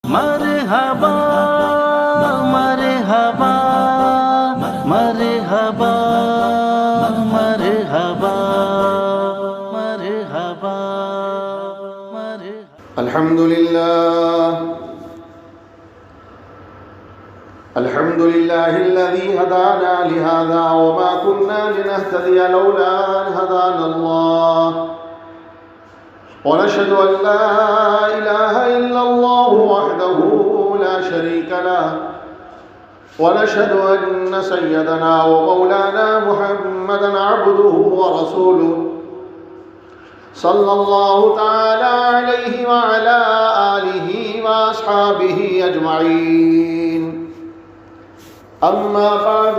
مرحبا مرحبا مرحبا مرحبا مرحبا مرحبا الحمد لله الذي هدانا لهذا وما كنا لنهتدي لولا أن هدانا الله ونشهد أن لا إله إلا الله وحده لا شريك له ونشهد أن سيدنا ومولانا محمدا عبده ورسوله صلى الله تعالى عليه وعلى آله وأصحابه أجمعين. أما بعد،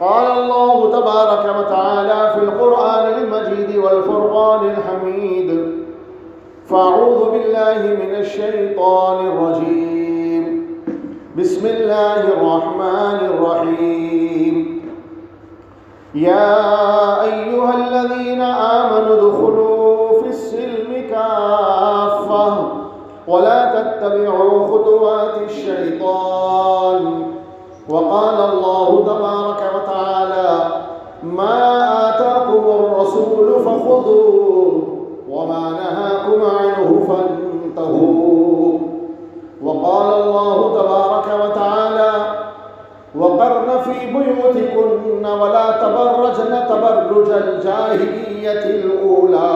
قال الله تبارك وتعالى في القرآن المجيد والفرقان الحميد: فأعوذ بالله من الشيطان الرجيم، بسم الله الرحمن الرحيم. يا أيها الذين آمنوا ادخلوا في السلم كافة ولا تتبعوا خطوات الشيطان. وقال الله تبارك وتعالى: ما آتاكم الرسول فخذوه وما نهاكم عنه فانتهوا. وقال الله تبارك وتعالى: وقرن في بيوتكن ولا تبرجن تبرج الجاهلية الأولى.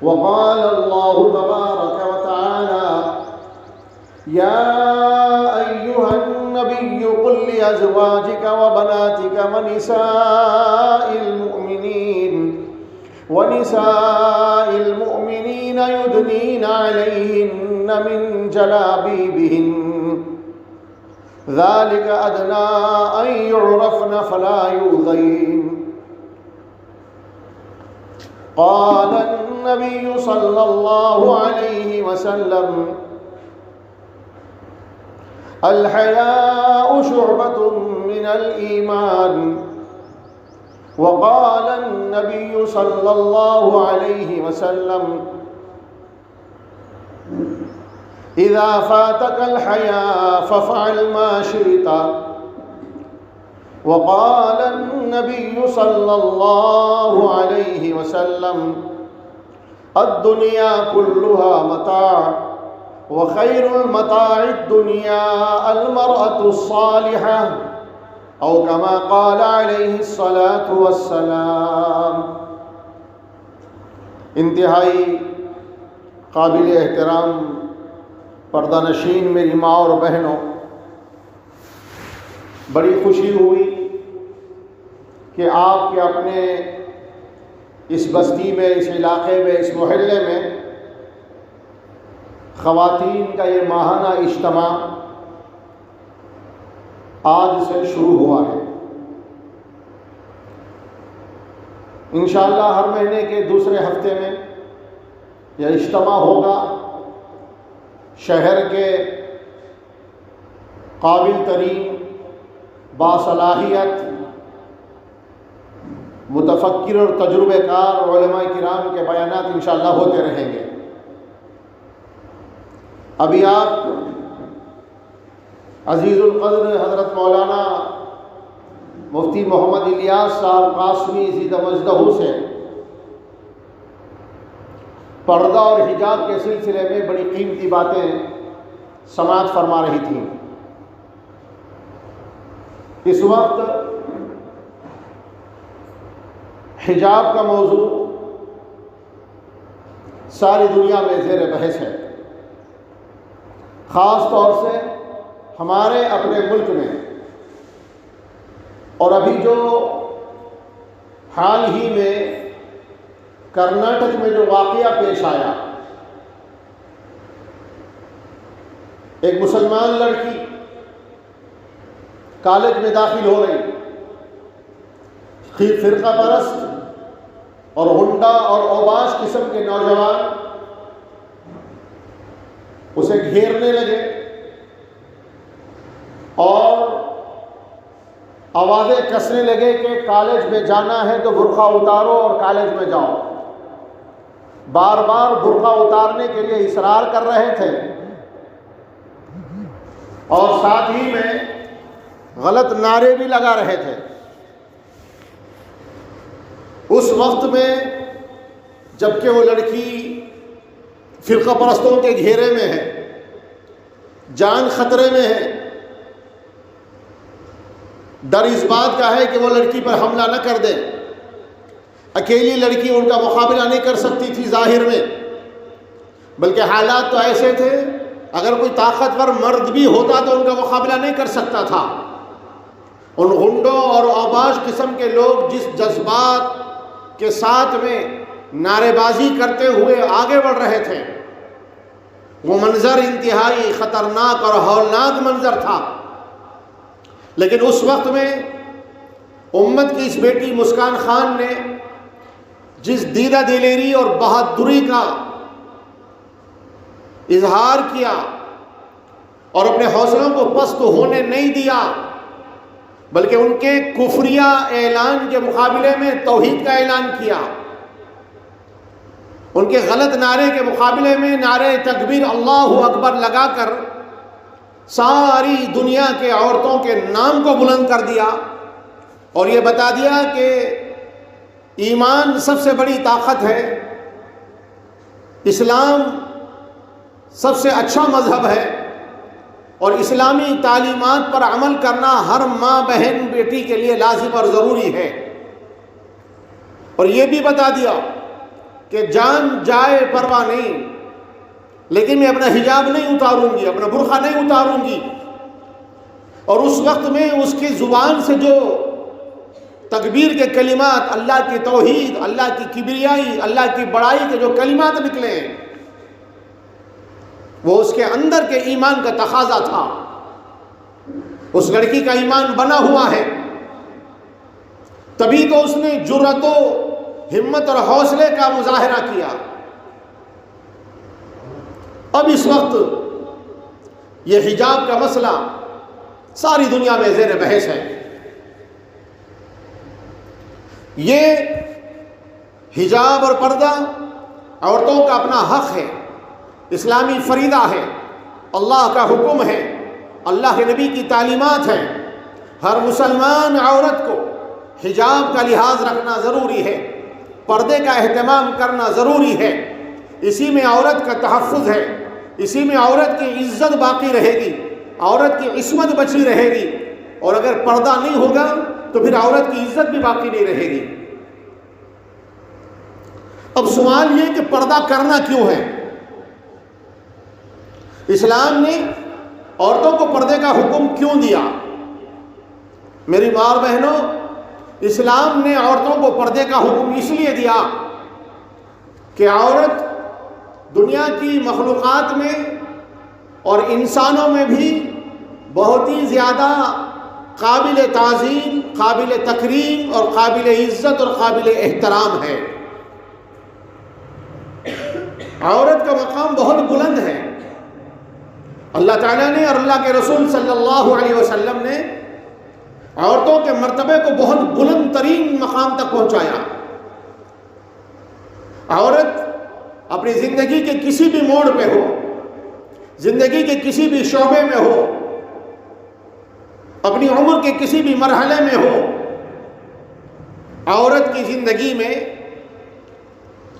وقال الله تبارك وتعالى: يا أيها النبي قل لأزواجك وبناتك ونساء المؤمنين يدنين عليهن من جلابيبهن ذلك أدنى أن يعرفن فلا يؤذين. قال النبي صلى الله عليه وسلم: الحياء شعبة من الإيمان. وقال النبي صلى الله عليه وسلم: إذا فاتك الحياء فافعل ما شئت. وقال النبي صلى الله عليه وسلم: الدنيا كلها متاع وخير المتاع الدنيا المرأة الصالحة، أو كما قال عليه الصلاة والسلام. انتہائی قابل احترام پردہ نشین میری ماں اور بہنوں، بڑی خوشی ہوئی کہ آپ کے اپنے اس بستی میں، اس علاقے میں، اس محلے میں خواتین کا یہ ماہانہ اجتماع آج سے شروع ہوا ہے۔ انشاءاللہ ہر مہینے کے دوسرے ہفتے میں یہ اجتماع ہوگا۔ شہر کے قابل ترین، باصلاحیت، متفکر اور تجربہ کار علماء کرام کے بیانات انشاءاللہ ہوتے رہیں گے۔ ابھی آپ عزیز القدر حضرت مولانا مفتی محمد الیاس صاحب قاسمی زیدہ مجدہ سے پردہ اور حجاب کے سلسلے میں بڑی قیمتی باتیں سماعت فرما رہی تھیں۔ اس وقت حجاب کا موضوع ساری دنیا میں زیر بحث ہے، خاص طور سے ہمارے اپنے ملک میں۔ اور ابھی جو حال ہی میں کرناٹک میں جو واقعہ پیش آیا، ایک مسلمان لڑکی کالج میں داخل ہو رہی، فرقہ پرست اور ہنڈا اور اوباش قسم کے نوجوان اسے گھیرنے لگے اور آوازیں کسنے لگے کہ کالج میں جانا ہے تو برقع اتارو اور کالج میں جاؤ۔ بار بار برقع اتارنے کے لیے اصرار کر رہے تھے، اور ساتھ ہی میں غلط نعرے بھی لگا رہے تھے۔ اس وقت میں جبکہ وہ لڑکی فرقہ پرستوں کے گھیرے میں ہے، جان خطرے میں ہے، ڈر اس بات کا ہے کہ وہ لڑکی پر حملہ نہ کر دے، اکیلی لڑکی ان کا مقابلہ نہیں کر سکتی تھی ظاہر میں، بلکہ حالات تو ایسے تھے اگر کوئی طاقتور مرد بھی ہوتا تو ان کا مقابلہ نہیں کر سکتا تھا۔ ان غنڈوں اور اوباش قسم کے لوگ جس جذبات کے ساتھ میں نعرے بازی کرتے ہوئے آگے بڑھ رہے تھے، وہ منظر انتہائی خطرناک اور ہولناک منظر تھا۔ لیکن اس وقت میں امت کی اس بیٹی مسکان خان نے جس دیدہ دلیری اور بہادری کا اظہار کیا اور اپنے حوصلوں کو پست ہونے نہیں دیا، بلکہ ان کے کفریہ اعلان کے مقابلے میں توحید کا اعلان کیا، ان کے غلط نعرے کے مقابلے میں نعرے تکبیر اللہ اکبر لگا کر ساری دنیا کے عورتوں کے نام کو بلند کر دیا اور یہ بتا دیا کہ ایمان سب سے بڑی طاقت ہے، اسلام سب سے اچھا مذہب ہے، اور اسلامی تعلیمات پر عمل کرنا ہر ماں بہن بیٹی کے لیے لازم اور ضروری ہے۔ اور یہ بھی بتا دیا کہ جان جائے پرواہ نہیں، لیکن میں اپنا حجاب نہیں اتاروں گی، اپنا برقع نہیں اتاروں گی۔ اور اس وقت میں اس کی زبان سے جو تکبیر کے کلمات، اللہ کی توحید، اللہ کی کبریائی، اللہ کی بڑائی کے جو کلمات نکلے ہیں، وہ اس کے اندر کے ایمان کا تقاضا تھا۔ اس لڑکی کا ایمان بنا ہوا ہے، تبھی تو اس نے جرأت و ہمت اور حوصلے کا مظاہرہ کیا۔ اب اس وقت یہ حجاب کا مسئلہ ساری دنیا میں زیر بحث ہے۔ یہ حجاب اور پردہ عورتوں کا اپنا حق ہے، اسلامی فریضہ ہے، اللہ کا حکم ہے، اللہ کے نبی کی تعلیمات ہیں۔ ہر مسلمان عورت کو حجاب کا لحاظ رکھنا ضروری ہے، پردے کا اہتمام کرنا ضروری ہے، اسی میں عورت کا تحفظ ہے، اسی میں عورت کی عزت باقی رہے گی، عورت کی عصمت بچی رہے گی، اور اگر پردہ نہیں ہوگا تو پھر عورت کی عزت بھی باقی نہیں رہے گی۔ اب سوال یہ کہ پردہ کرنا کیوں ہے؟ اسلام نے عورتوں کو پردے کا حکم کیوں دیا؟ میری ماں اور بہنوں، اسلام نے عورتوں کو پردے کا حکم اس لیے دیا کہ عورت دنیا کی مخلوقات میں اور انسانوں میں بھی بہت ہی زیادہ قابل تعظیم، قابل تکریم اور قابل عزت اور قابل احترام ہے۔ عورت کا مقام بہت بلند ہے۔ اللہ تعالیٰ نے اور اللہ کے رسول صلی اللہ علیہ وسلم نے عورتوں کے مرتبے کو بہت بلند ترین مقام تک پہنچایا۔ عورت اپنی زندگی کے کسی بھی موڑ پہ ہو، زندگی کے کسی بھی شعبے میں ہو، اپنی عمر کے کسی بھی مرحلے میں ہو، عورت کی زندگی میں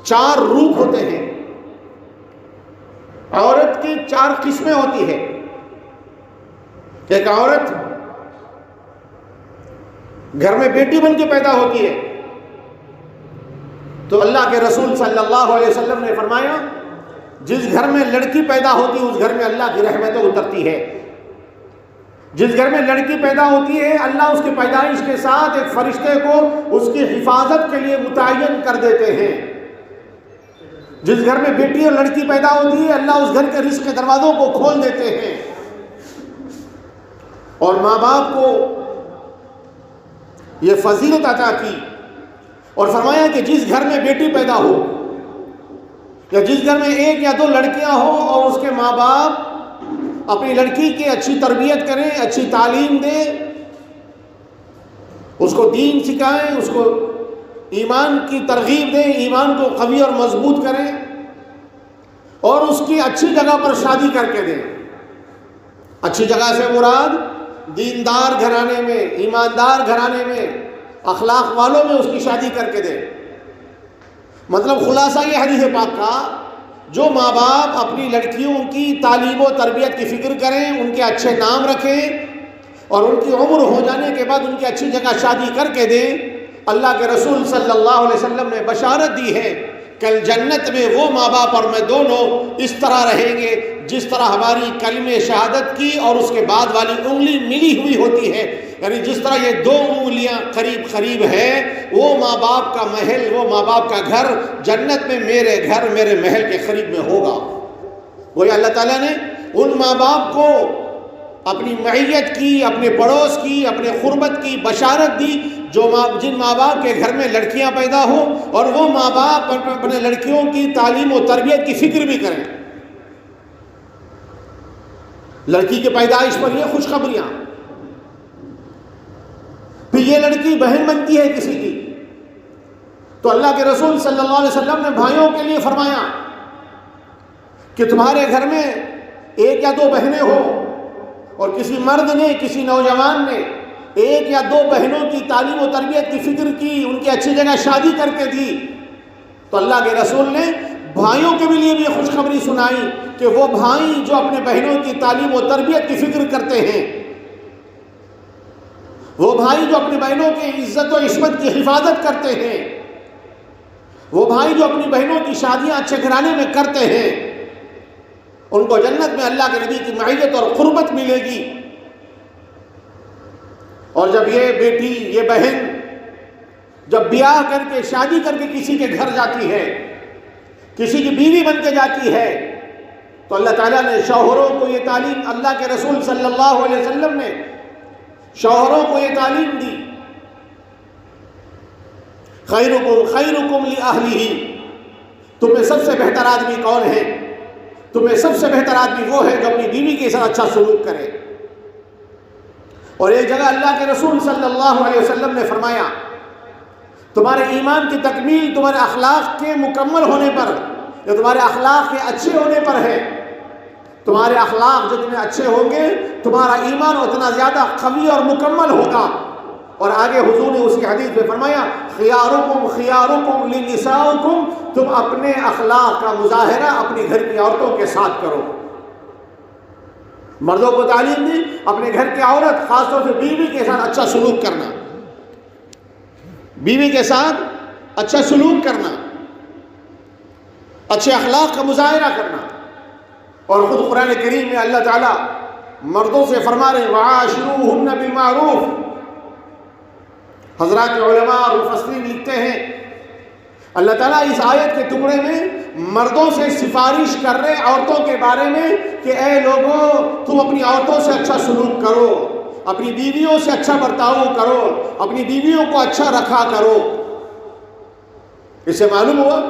4 روپ ہوتے ہیں۔ عورت کی 4 قسمیں ہوتی ہے۔ ایک عورت گھر میں بیٹی بن کے پیدا ہوتی ہے، تو اللہ کے رسول صلی اللہ علیہ وسلم نے فرمایا جس گھر میں لڑکی پیدا ہوتی ہے اس گھر میں اللہ کی رحمتیں اترتی ہے۔ جس گھر میں لڑکی پیدا ہوتی ہے اللہ اس کی پیدائش کے ساتھ ایک فرشتے کو اس کی حفاظت کے لیے متعین کر دیتے ہیں۔ جس گھر میں بیٹی اور لڑکی پیدا ہوتی ہے اللہ اس گھر کے رزق کے دروازوں کو کھول دیتے ہیں۔ اور ماں باپ کو یہ فضیلت عطا کی اور فرمایا کہ جس گھر میں بیٹی پیدا ہو یا جس گھر میں 1 یا 2 لڑکیاں ہوں اور اس کے ماں باپ اپنی لڑکی کی اچھی تربیت کریں، اچھی تعلیم دیں، اس کو دین سکھائیں، اس کو ایمان کی ترغیب دیں، ایمان کو قوی اور مضبوط کریں اور اس کی اچھی جگہ پر شادی کر کے دیں، اچھی جگہ سے مراد دیندار گھرانے میں، ایماندار گھرانے میں، اخلاق والوں میں اس کی شادی کر کے دے۔ مطلب خلاصہ یہ حدیث پاک کا، جو ماں باپ اپنی لڑکیوں کی تعلیم و تربیت کی فکر کریں، ان کے اچھے نام رکھیں اور ان کی عمر ہو جانے کے بعد ان کی اچھی جگہ شادی کر کے دیں، اللہ کے رسول صلی اللہ علیہ وسلم نے بشارت دی ہے کل جنت میں وہ ماں باپ اور میں دونوں اس طرح رہیں گے جس طرح ہماری کلمہ شہادت کی اور اس کے بعد والی انگلی ملی ہوئی ہوتی ہے، یعنی جس طرح یہ دو انگلیاں قریب قریب ہے، وہ ماں باپ کا محل، وہ ماں باپ کا گھر جنت میں میرے گھر میرے محل کے قریب میں ہوگا۔ وہی اللہ تعالیٰ نے ان ماں باپ کو اپنی معیت کی، اپنے پڑوس کی، اپنے قربت کی بشارت دی جن ماں باپ کے گھر میں لڑکیاں پیدا ہوں اور وہ ماں باپ اپنے لڑکیوں کی تعلیم و تربیت کی فکر بھی کریں۔ لڑکی کی پیدائش پر یہ خوشخبریاں، پھر یہ لڑکی بہن بنتی ہے کسی کی تو اللہ کے رسول صلی اللہ علیہ وسلم نے بھائیوں کے لیے فرمایا کہ تمہارے گھر میں ایک یا دو بہنیں ہوں اور کسی مرد نے، کسی نوجوان نے ایک یا دو بہنوں کی تعلیم و تربیت کی فکر کی، ان کی اچھی جگہ شادی کر کے دی، تو اللہ کے رسول نے بھائیوں کے لیے بھی خوشخبری سنائی کہ وہ بھائی جو اپنے بہنوں کی تعلیم و تربیت کی فکر کرتے ہیں، وہ بھائی جو اپنی بہنوں کی عزت و عصمت کی حفاظت کرتے ہیں، وہ بھائی جو اپنی بہنوں کی شادیاں اچھے گھرانے میں کرتے ہیں، ان کو جنت میں اللہ کے نبی کی معیت اور قربت ملے گی۔ اور جب یہ بیٹی، یہ بہن جب بیاہ کر کے شادی کر کے کسی کے گھر جاتی ہے، کسی کی بیوی بن کے جاتی ہے، تو اللہ تعالیٰ نے شوہروں کو یہ تعلیم، اللہ کے رسول صلی اللہ علیہ وسلم نے شوہروں کو یہ تعلیم دی، خیرکم خیرکم لأہلہ، تمہیں سب سے بہتر آدمی کون ہے؟ تمہیں سب سے بہتر آدمی وہ ہے جو اپنی بیوی کے ساتھ اچھا سلوک کرے۔ اور ایک جگہ اللہ کے رسول صلی اللہ علیہ وسلم نے فرمایا تمہارے ایمان کی تکمیل تمہارے اخلاق کے مکمل ہونے پر، یا تمہارے اخلاق کے اچھے ہونے پر ہے۔ تمہارے اخلاق جتنے اچھے ہوں گے تمہارا ایمان اتنا زیادہ قوی اور مکمل ہوگا۔ اور آگے حضور نے اسی حدیث میں فرمایا خیارکم خیارکم لنسائکم، تم اپنے اخلاق کا مظاہرہ اپنی گھر کی عورتوں کے ساتھ کرو۔ مردوں کو تعلیم دی اپنے گھر کی عورت، خاص طور سے بیوی کے ساتھ اچھا سلوک کرنا، بیوی کے ساتھ اچھا سلوک کرنا، اچھے اخلاق کا مظاہرہ کرنا۔ اور خود قرآن کریم میں اللہ تعالیٰ مردوں سے فرما رہے وعاشروہن بالمعروف۔ حضرات علماء اور مفسرین لکھتے ہیں اللہ تعالیٰ اس آیت کے ٹکڑے میں مردوں سے سفارش کر رہے عورتوں کے بارے میں کہ اے لوگوں تم اپنی عورتوں سے اچھا سلوک کرو، اپنی بیویوں سے اچھا برتاؤ کرو، اپنی بیویوں کو اچھا رکھا کرو۔ اس سے معلوم ہوا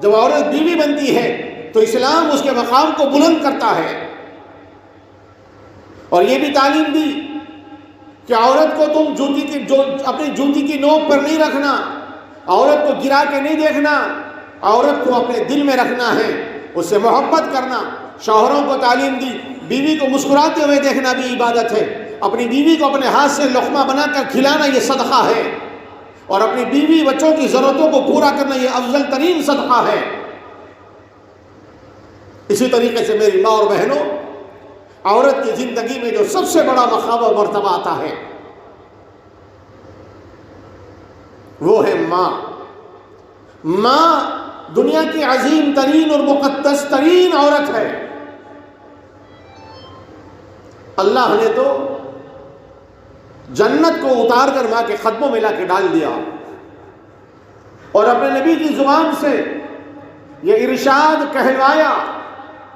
جب عورت بیوی بنتی ہے تو اسلام اس کے مقام کو بلند کرتا ہے۔ اور یہ بھی تعلیم دی کہ عورت کو تم اپنی جوتی کی نوک پر نہیں رکھنا، عورت کو گرا کے نہیں دیکھنا، عورت کو اپنے دل میں رکھنا ہے، اس سے محبت کرنا۔ شوہروں کو تعلیم دی بیوی کو مسکراتے ہوئے دیکھنا بھی عبادت ہے، اپنی بیوی کو اپنے ہاتھ سے لقمہ بنا کر کھلانا یہ صدقہ ہے، اور اپنی بیوی بچوں کی ضرورتوں کو پورا کرنا یہ افضل ترین صدقہ ہے۔ اسی طریقے سے میری ماں اور بہنوں، عورت کی زندگی میں جو سب سے بڑا مقام و مرتبہ آتا ہے وہ ہے ماں۔ ماں دنیا کی عظیم ترین اور مقدس ترین عورت ہے۔ اللہ نے تو جنت کو اتار کر ماں کے قدموں میں لا کے ڈال دیا، اور اپنے نبی کی زبان سے یہ ارشاد کہلوایا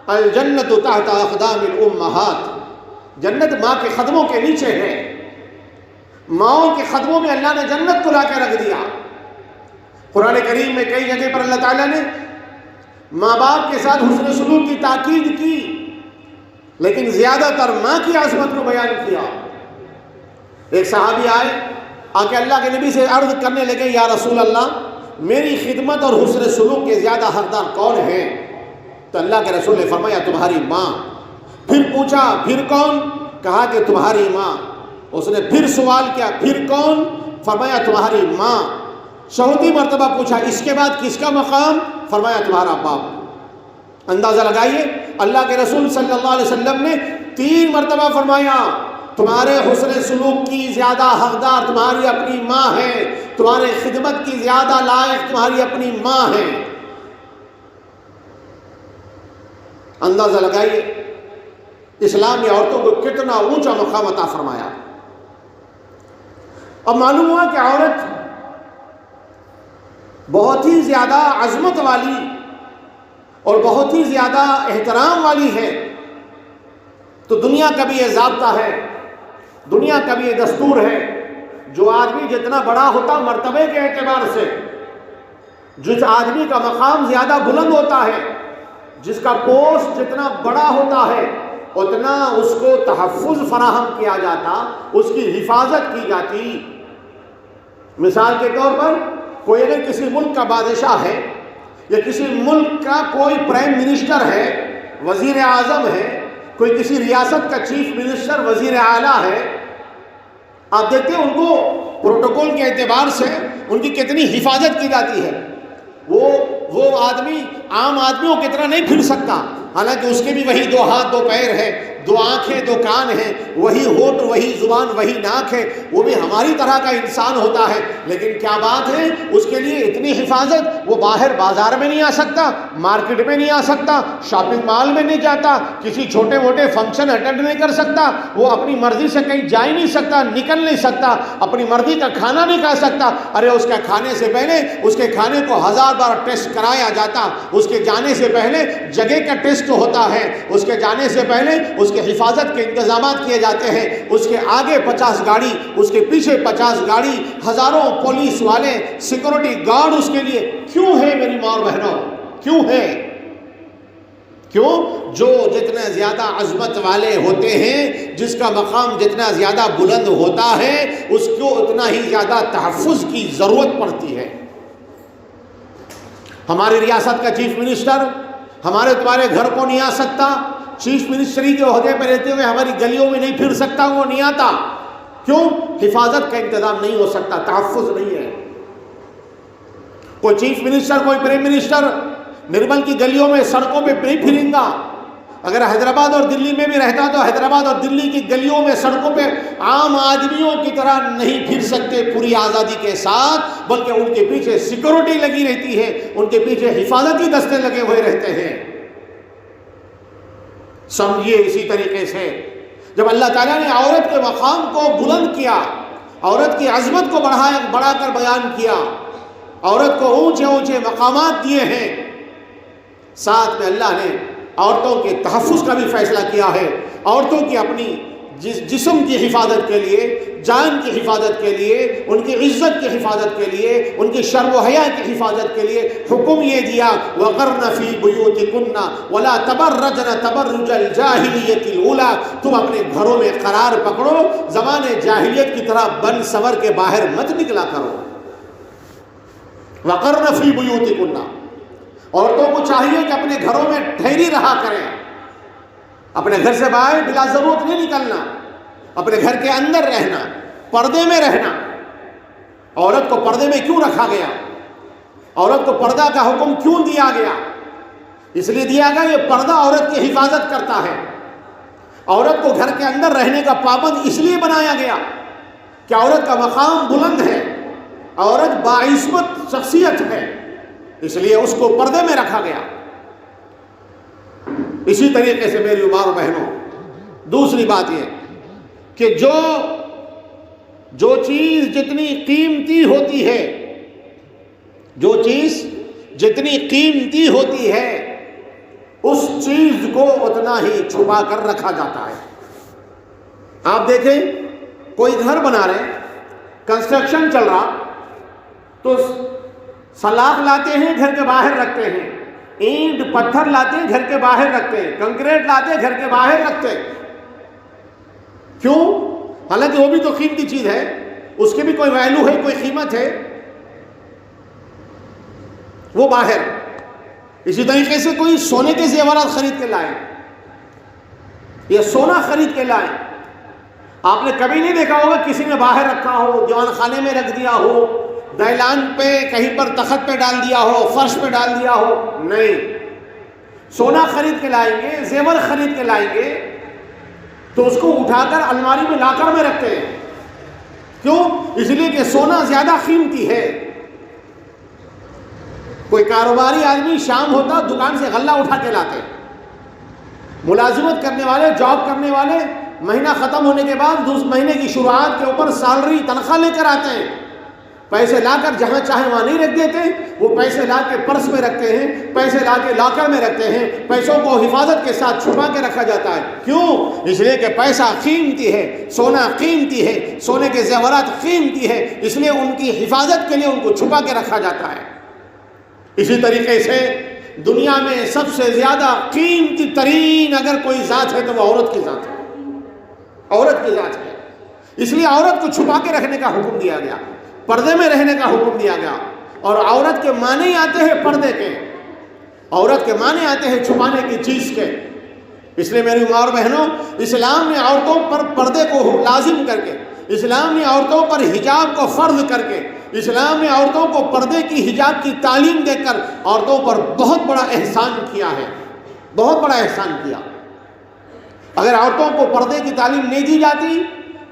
الجنت تحت اقدام الامہات، جنت ماں کے قدموں کے نیچے ہے۔ ماؤں کے قدموں میں اللہ نے جنت کو لا کے رکھ دیا۔ قرآن کریم میں کئی جگہ پر اللہ تعالیٰ نے ماں باپ کے ساتھ حسن سلوک کی تاکید کی، لیکن زیادہ تر ماں کی عظمت کو بیان کیا۔ ایک صحابی آئے، آ کے اللہ کے نبی سے عرض کرنے لگے یا رسول اللہ میری خدمت اور حسن سلوک کے زیادہ حقدار کون ہیں؟ تو اللہ کے رسول نے فرمایا تمہاری ماں، پھر پوچھا پھر کون؟ کہا کہ تمہاری ماں۔ اس نے پھر سوال کیا پھر کون؟ فرمایا تمہاری ماں۔ چوتھی مرتبہ پوچھا اس کے بعد کس کا مقام؟ فرمایا تمہارا باپ۔ اندازہ لگائیے اللہ کے رسول صلی اللہ علیہ وسلم نے 3 مرتبہ فرمایا تمہارے حسن سلوک کی زیادہ حقدار تمہاری اپنی ماں ہے، تمہارے خدمت کی زیادہ لائق تمہاری اپنی ماں ہے۔ اندازہ لگائیے اسلام نے عورتوں کو کتنا اونچا مقام عطا فرمایا۔ اب معلوم ہوا کہ عورت بہت ہی زیادہ عظمت والی اور بہت ہی زیادہ احترام والی ہے، تو دنیا کا بھی یہ ضابطہ ہے، دنیا کا بھی یہ دستور ہے، جو آدمی جتنا بڑا ہوتا مرتبے کے اعتبار سے، جس آدمی کا مقام زیادہ بلند ہوتا ہے، جس کا پوسٹ جتنا بڑا ہوتا ہے، اتنا اس کو تحفظ فراہم کیا جاتا، اس کی حفاظت کی جاتی۔ مثال کے طور پر کوئی اگر کسی ملک کا بادشاہ ہے یا کسی ملک کا کوئی پرائم منسٹر ہے، وزیر اعظم ہے، کوئی کسی ریاست کا چیف منسٹر وزیر اعلیٰ ہے، آپ دیکھتے ہیں ان کو پروٹوکول کے اعتبار سے ان کی کتنی حفاظت کی جاتی ہے۔ وہ آدمی عام آدمیوں کی طرح نہیں پھر سکتا، حالانکہ اس کے بھی وہی 2 ہاتھ 2 پیر ہے، 2 آنکھیں 2 کان ہیں، وہی ہونٹ وہی زبان وہی ناک ہے، وہ بھی ہماری طرح کا انسان ہوتا ہے، لیکن کیا بات ہے اس کے لیے اتنی حفاظت، وہ باہر بازار میں نہیں آ سکتا، مارکیٹ میں نہیں آ سکتا، شاپنگ مال میں نہیں جاتا، کسی چھوٹے موٹے فنکشن اٹینڈ نہیں کر سکتا، وہ اپنی مرضی سے کہیں جا ہی نہیں سکتا، نکل نہیں سکتا، اپنی مرضی کا کھانا نہیں کھا سکتا۔ ارے اس کے کھانے سے پہلے اس کے کھانے کو 1000 بار ٹیسٹ کرایا جاتا، اس کے جانے سے پہلے جگہ کا ٹیسٹ ہوتا ہے، اس کے جانے سے پہلے اس کے حفاظت کے انتظامات کیے جاتے ہیں، اس کے آگے 50 گاڑی، اس کے پیچھے 50 گاڑی، ہزاروں پولیس والے سیکورٹی گارڈ اس کے لیے۔ کیوں ہے میری ماں اور بہنوں؟ کیوں ہے؟ کیوں؟ جو جتنا زیادہ عظمت والے ہوتے ہیں، جس کا مقام جتنا زیادہ بلند ہوتا ہے، اس کو اتنا ہی زیادہ تحفظ کی ضرورت پڑتی ہے۔ ہماری ریاست کا چیف منسٹر ہمارے تمہارے گھر کو نہیں آ سکتا، چیف منسٹری کے عہدے پہ رہتے ہوئے ہماری گلیوں میں نہیں پھر سکتا، وہ نہیں آتا۔ کیوں؟ حفاظت کا انتظام نہیں ہو سکتا، تحفظ نہیں ہے۔ کوئی چیف منسٹر کوئی پرائم منسٹر نرمل کی گلیوں میں سڑکوں پہ نہیں پھریں گا۔ اگر حیدرآباد اور دلی میں بھی رہتا تو حیدرآباد اور دلی کی گلیوں میں سڑکوں پہ عام آدمیوں کی طرح نہیں پھر سکتے پوری آزادی کے ساتھ، بلکہ ان کے پیچھے سیکورٹی لگی رہتی ہے، ان کے پیچھے حفاظتی دستے لگے ہوئے رہتے ہیں۔ سمجھیے اسی طریقے سے جب اللہ تعالیٰ نے عورت کے مقام کو بلند کیا، عورت کی عظمت کو بڑھا کر بیان کیا، عورت کو اونچے اونچے مقامات دیے ہیں، ساتھ میں اللہ نے عورتوں کے تحفظ کا بھی فیصلہ کیا ہے۔ عورتوں کی اپنی جسم کی حفاظت کے لیے، جان کی حفاظت کے لیے، ان کی عزت کی حفاظت کے لیے، ان کی شرم و حیا کی حفاظت کے لیے حکم یہ دیا وَقَرْنَ فِي بُيُوتِكُنَّ وَلَا تَبَرَّجْنَ تَبَرُّجَ الْجَاهِلِيَّةِ الْأُولَىٰ، تم اپنے گھروں میں قرار پکڑو، زمانے جاہلیت کی طرح بن سور کے باہر مت نکلا کرو۔ وَقَرْنَ فِي بُيُوتِكُنَّ، عورتوں کو چاہیے کہ اپنے گھروں میں ٹھہری رہا کریں، اپنے گھر سے باہر بلا ضرورت نہیں نکلنا، اپنے گھر کے اندر رہنا، پردے میں رہنا۔ عورت کو پردے میں کیوں رکھا گیا؟ عورت کو پردہ کا حکم کیوں دیا گیا؟ اس لیے دیا گیا یہ پردہ عورت کی حفاظت کرتا ہے۔ عورت کو گھر کے اندر رہنے کا پابند اس لیے بنایا گیا کہ عورت کا مقام بلند ہے، عورت باعزت شخصیت ہے، اس لیے اس کو پردے میں رکھا گیا۔ اسی طریقے سے میری ماں اور بہنوں، دوسری بات یہ کہ جو چیز جتنی قیمتی ہوتی ہے، جو چیز جتنی قیمتی ہوتی ہے، اس چیز کو اتنا ہی چھپا کر رکھا جاتا ہے۔ آپ دیکھیں کوئی گھر بنا رہے ہیں، کنسٹرکشن چل رہا، تو سلاخ لاتے ہیں گھر کے باہر رکھتے ہیں، اینٹ پتھر لاتے ہیں گھر کے باہر رکھتے ہیں، کنکریٹ لاتے ہیں گھر کے باہر رکھتے ہیں۔ کیوں؟ حالانکہ وہ بھی تو قیمتی چیز ہے، اس کی بھی کوئی ویلیو ہے، کوئی قیمت ہے، وہ باہر۔ اسی طریقے سے کوئی سونے کے زیورات خرید کے لائے، یہ سونا خرید کے لائیں. آپ نے کبھی نہیں دیکھا ہوگا کسی نے باہر رکھا ہو, دیوان خانے میں رکھ دیا ہو, دہلان پہ کہیں پر تخت پہ ڈال دیا ہو, فرش پہ ڈال دیا ہو. نہیں, سونا خرید کے لائیں گے, زیور خرید کے لائیں گے تو اس کو اٹھا کر الماری میں لا کر میں رکھتے ہیں. کیوں؟ اس لیے کہ سونا زیادہ قیمتی ہے. کوئی کاروباری آدمی شام ہوتا دکان سے غلہ اٹھا کے لاتے, ملازمت کرنے والے, جاب کرنے والے مہینہ ختم ہونے کے بعد دوسرے مہینے کی شروعات کے اوپر سیلری تنخواہ لے کر آتے ہیں. پیسے لا کر جہاں چاہے وہاں نہیں رکھ دیتے, وہ پیسے لا کے پرس میں رکھتے ہیں, پیسے لا کے لاکر میں رکھتے ہیں. پیسوں کو حفاظت کے ساتھ چھپا کے رکھا جاتا ہے. کیوں؟ اس لیے کہ پیسہ قیمتی ہے, سونا قیمتی ہے, سونے کے زیورات قیمتی ہے, اس لیے ان کی حفاظت کے لیے ان کو چھپا کے رکھا جاتا ہے. اسی طریقے سے دنیا میں سب سے زیادہ قیمتی ترین اگر کوئی ذات ہے تو وہ عورت کی ذات ہے. عورت کی ذات ہے. اس لیے عورت کو چھپا کے رکھنے کا حکم دیا گیا, پردے میں رہنے کا حکم دیا گیا. اور عورت کے معنی آتے ہیں پردے کے, عورت کے معنی آتے ہیں چھپانے کی چیز کے. اس لیے میری ماں اور بہنوں, اسلام نے عورتوں پر پردے کو لازم کر کے, اسلام نے عورتوں پر حجاب کو فرض کر کے, اسلام نے عورتوں کو پردے کی حجاب کی تعلیم دے کر عورتوں پر بہت بڑا احسان کیا ہے, بہت بڑا احسان کیا. اگر عورتوں کو پردے کی تعلیم نہیں دی جاتی,